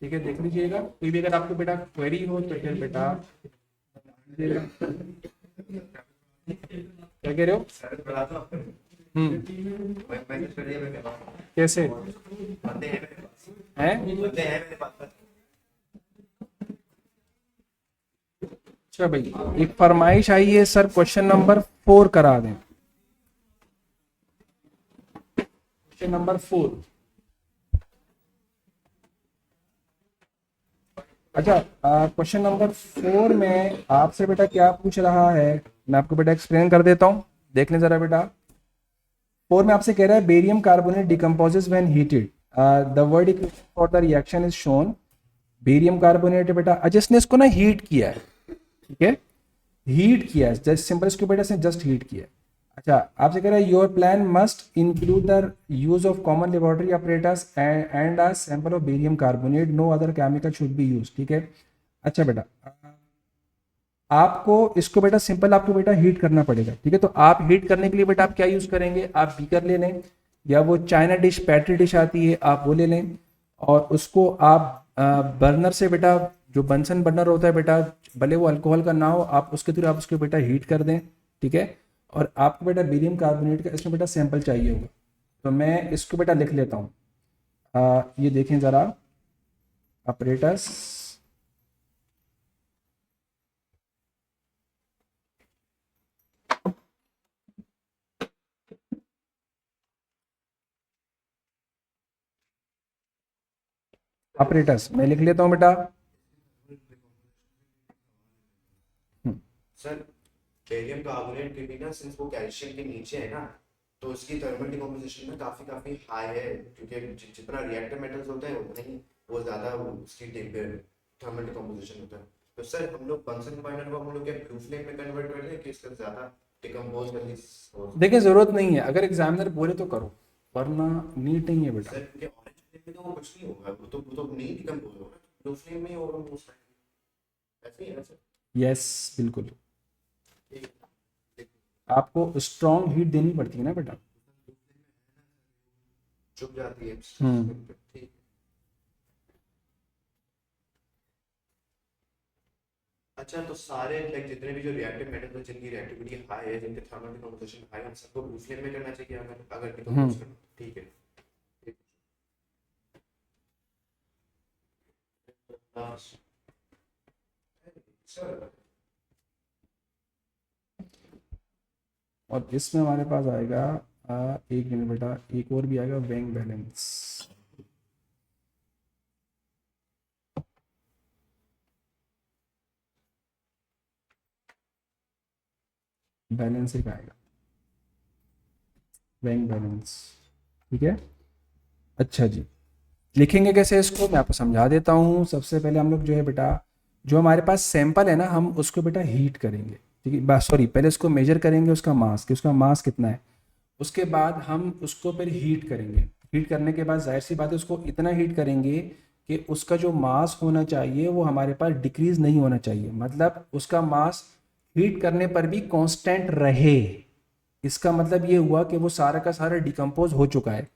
ठीक है, देख लीजिएगा। कोई भी अगर आपको बेटा क्वेरी हो तो फिर बेटा क्या कह रहे हो? कैसे हैं? अच्छा भाई, एक फरमाइश आई है सर, क्वेश्चन नंबर 4 करा दें। Question number 4। अच्छा, क्वेश्चन नंबर 4 में आपसे बेटा क्या पूछ रहा है, मैं आपको बेटा एक्सप्लेन कर देता हूँ, देख लें जरा बेटा। 4 में आपसे कह रहा है barium carbonate decomposes when heated, the word for the reaction is shown. Barium carbonate बेटा, अच्छा इसने इसको ना हीट किया है, ठीक है, हीट किया है, जस्ट सिंपल इसको बेटा से जस्ट हीट किया है। अच्छा, आपसे कह रहा है your plan must include the use of common laboratory apparatus and a sample of barium carbonate, no other chemical should be use, ठीक है। अच्छा बेटा, आपको इसको बेटा सिंपल आपको बेटा हीट करना पड़ेगा, ठीक है। तो आप हीट करने के लिए बेटा आप क्या यूज करेंगे, आप बीकर ले लें या वो चाइना डिश पैट्री डिश आती है आप वो ले लें, और उसको आप बर्नर से बेटा, जो बंसन बर्नर होता है बेटा, भले वो अल्कोहल का ना हो, आप उसके थ्रू आप उसको बेटा हीट कर दें, ठीक है। और आपको बेटा बेरियम कार्बोनेट का इसमें बेटा सैंपल चाहिए होगा, तो मैं इसको बेटा लिख लेता हूँ। ये देखें ज़रा, अपरेटस, अपरेटस मैं लिख लेता हूँ बेटा।
सर बेरियम कार्बोनेट के भी ना, सिंस वो कैल्शियम के नीचे है ना, तो उसकी थर्मल डिकम्पोजिशन में काफी हाई है, क्योंकि जितना रिएक्टिव मेटल्स होते हैं उतना ही वो ज्यादा उसकी थर्मल डिकम्पोजिशन होता है। तो सर हम लोग बंसन बर्नर को हम लोग क्या ब्लू फ्लेम में कन्वर्ट कर दें कि इसका ज्यादा डिकम्पोज करने की?
देखिए जरूरत नहीं है, अगर एग्जामिनर बोले तो करो, वरना नीट नहीं है बेटा।
सर क्योंकि ऑरेंज फ्लेम में तो वो कुछ नहीं होगा, वो तो नहीं डिकम्पोज होगा, ब्लू फ्लेम में ही होगा मोस्ट लाइकली, ऐसे ही है ना सर?
यस बिल्कुल, आपको स्ट्रॉन्ग हीट देनी पड़ती है ना बेटा।
चुप जाती है। ठीक। अच्छा, तो सारे लाइक जितने भी जो रिएक्टिव मेटल्स हैं जिनकी रिएक्टिविटी हाई है, जिनके थर्मल डिकम्पोजिशन हाई है, सबको ब्लू फ्लेम में करना चाहिए अगर डिकम्पोज करना, ठीक है। सर
और इसमें हमारे पास आएगा एक मिनट बेटा, एक और भी आएगा, वेंग बैलेंस। बैलेंस एक आएगा, वेंग बैलेंस, ठीक है। अच्छा जी, लिखेंगे कैसे इसको, मैं आपको समझा देता हूँ। सबसे पहले हम लोग जो है बेटा, जो हमारे पास सैंपल है ना, हम उसको बेटा हीट करेंगे, ठीक है। सॉरी, पहले उसको मेजर करेंगे उसका मास, कि उसका मास कितना है। उसके बाद हम उसको फिर हीट करेंगे। हीट करने के बाद जाहिर सी बात है उसको इतना हीट करेंगे कि उसका जो मास होना चाहिए वो हमारे पास डिक्रीज नहीं होना चाहिए, मतलब उसका मास हीट करने पर भी कांस्टेंट रहे। इसका मतलब ये हुआ कि वो सारा का सारा डिकम्पोज हो चुका है।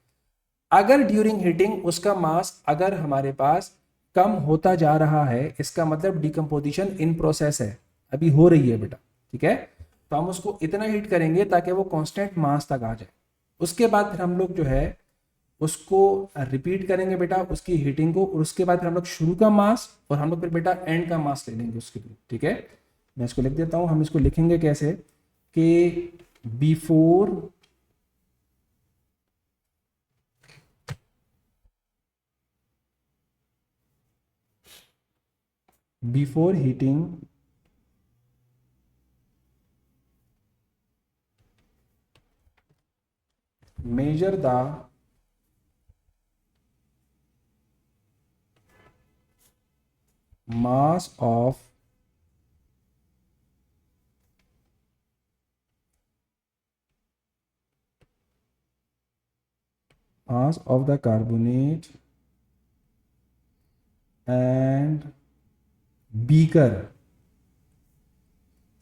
अगर ड्यूरिंग हीटिंग उसका मास अगर हमारे पास कम होता जा रहा है, इसका मतलब डिकम्पोजिशन इन प्रोसेस है, अभी हो रही है बेटा, ठीक है। तो हम उसको इतना हीट करेंगे ताकि वो कांस्टेंट मास तक आ जाए, उसके बाद फिर हम लोग जो है उसको रिपीट करेंगे बेटा उसकी हीटिंग को, और उसके बाद फिर हम लोग शुरू का मास और हम लोग फिर बेटा एंड का मास ले लेंगे उसके लिए। ठीक है, मैं इसको लिख देता हूँ। हम इसको लिखेंगे कैसे कि before before heating measure the mass of the carbonate and beaker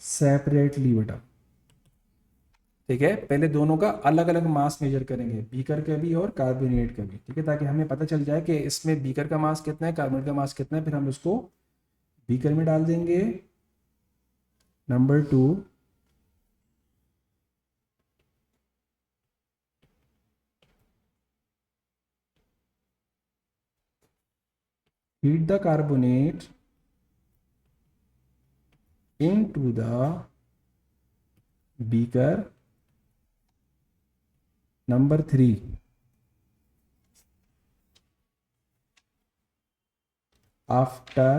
separately बेटा। ठीक है, पहले दोनों का अलग अलग मास मेजर करेंगे, बीकर का भी और कार्बोनेट का भी। ठीक है, ताकि हमें पता चल जाए कि इसमें बीकर का मास कितना है, कार्बोनेट का मास कितना है। फिर हम उसको बीकर में डाल देंगे। Number 2, heat the carbonate into the beaker. Number 3, after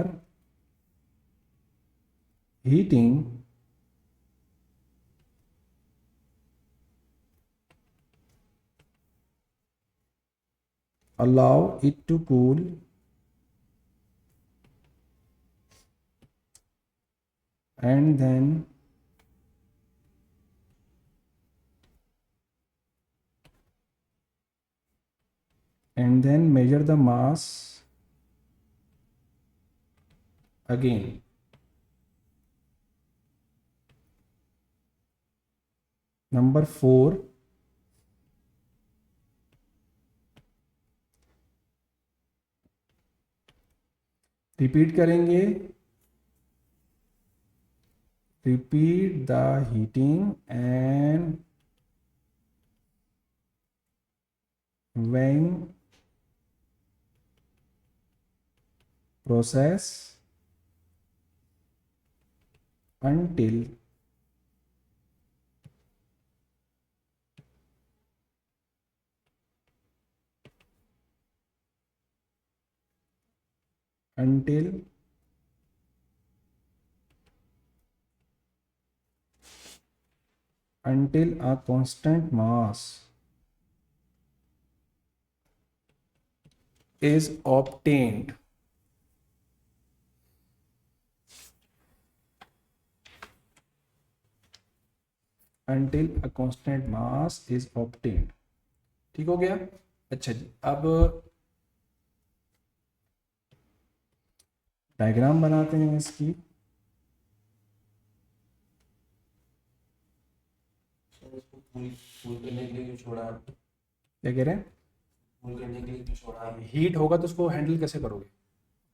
heating allow it to cool and then measure the mass again. Number 4, repeat करेंगे, repeat the heating and weighing process until a constant mass is obtained. Until a constant mass is obtained. ठीक हो गया। अच्छा जी, अब diagram बनाते हैं इसकी।
Sir इसको फुल करने के लिए क्यों छोड़ा है?
क्या कह रहे हैं?
फुल करने के लिए क्यों छोड़ा है?
हीट होगा तो उसको हैंडल कैसे करोगे,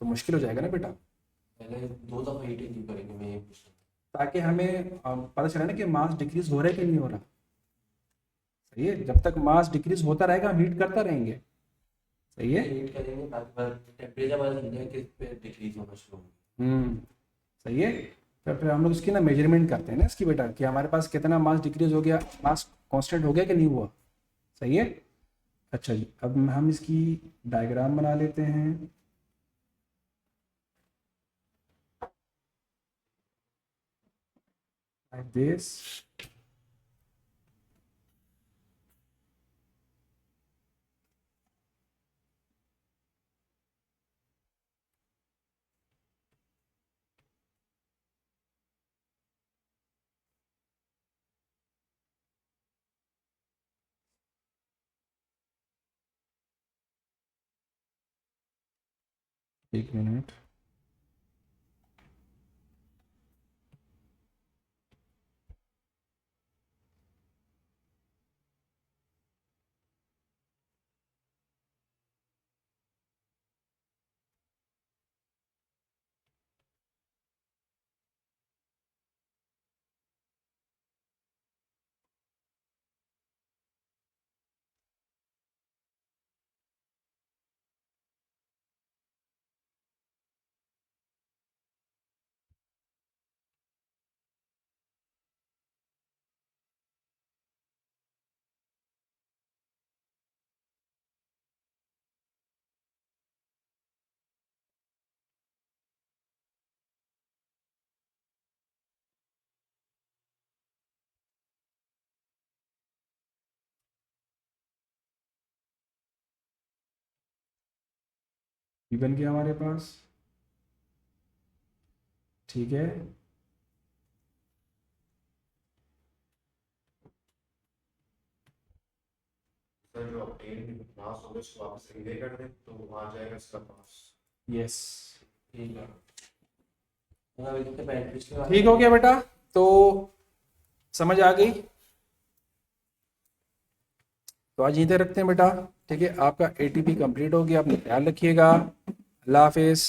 तो मुश्किल हो जाएगा ना बेटा।
पहले 2 दफा हीटिंग क्यों करेंगे, मैं ये पूछ रहा
ताकि हमें पता चला ना कि मास डिक्रीज हो रहा है कि नहीं हो रहा। सही है, जब तक मास डिक्रीज होता रहेगा हम हीट करता रहेंगे। सही है।
हीट करेंगे ताकि टेम्परेचर पता चल जाए कि पे डिक्रीज होना शुरू हो।
सही है। फिर हम लोग इसकी ना मेजरमेंट करते हैं ना इसकी बेटा, कि हमारे पास कितना मास डिक्रीज हो गया, मास कांस्टेंट हो गया कि नहीं हुआ। सही है। अच्छा जी, अब हम इसकी डायग्राम बना लेते हैं। like this। एक मिनट। ये बन गया हमारे पास, ठीक है।
सर जो ऑक्टेन मास होगा उसको वापस रिले कर दें तो वहाँ जाएगा इसका मास।
यस,
ठीक है। मतलब इसके पिछले वाले
ठीक हो गया बेटा, तो समझ आ गई। तो आज यहीं तक रखते हैं बेटा, ठीक है। आपका एटीपी कंप्लीट हो गया, अपना ख्याल रखिएगा। अल्लाह हाफिज़।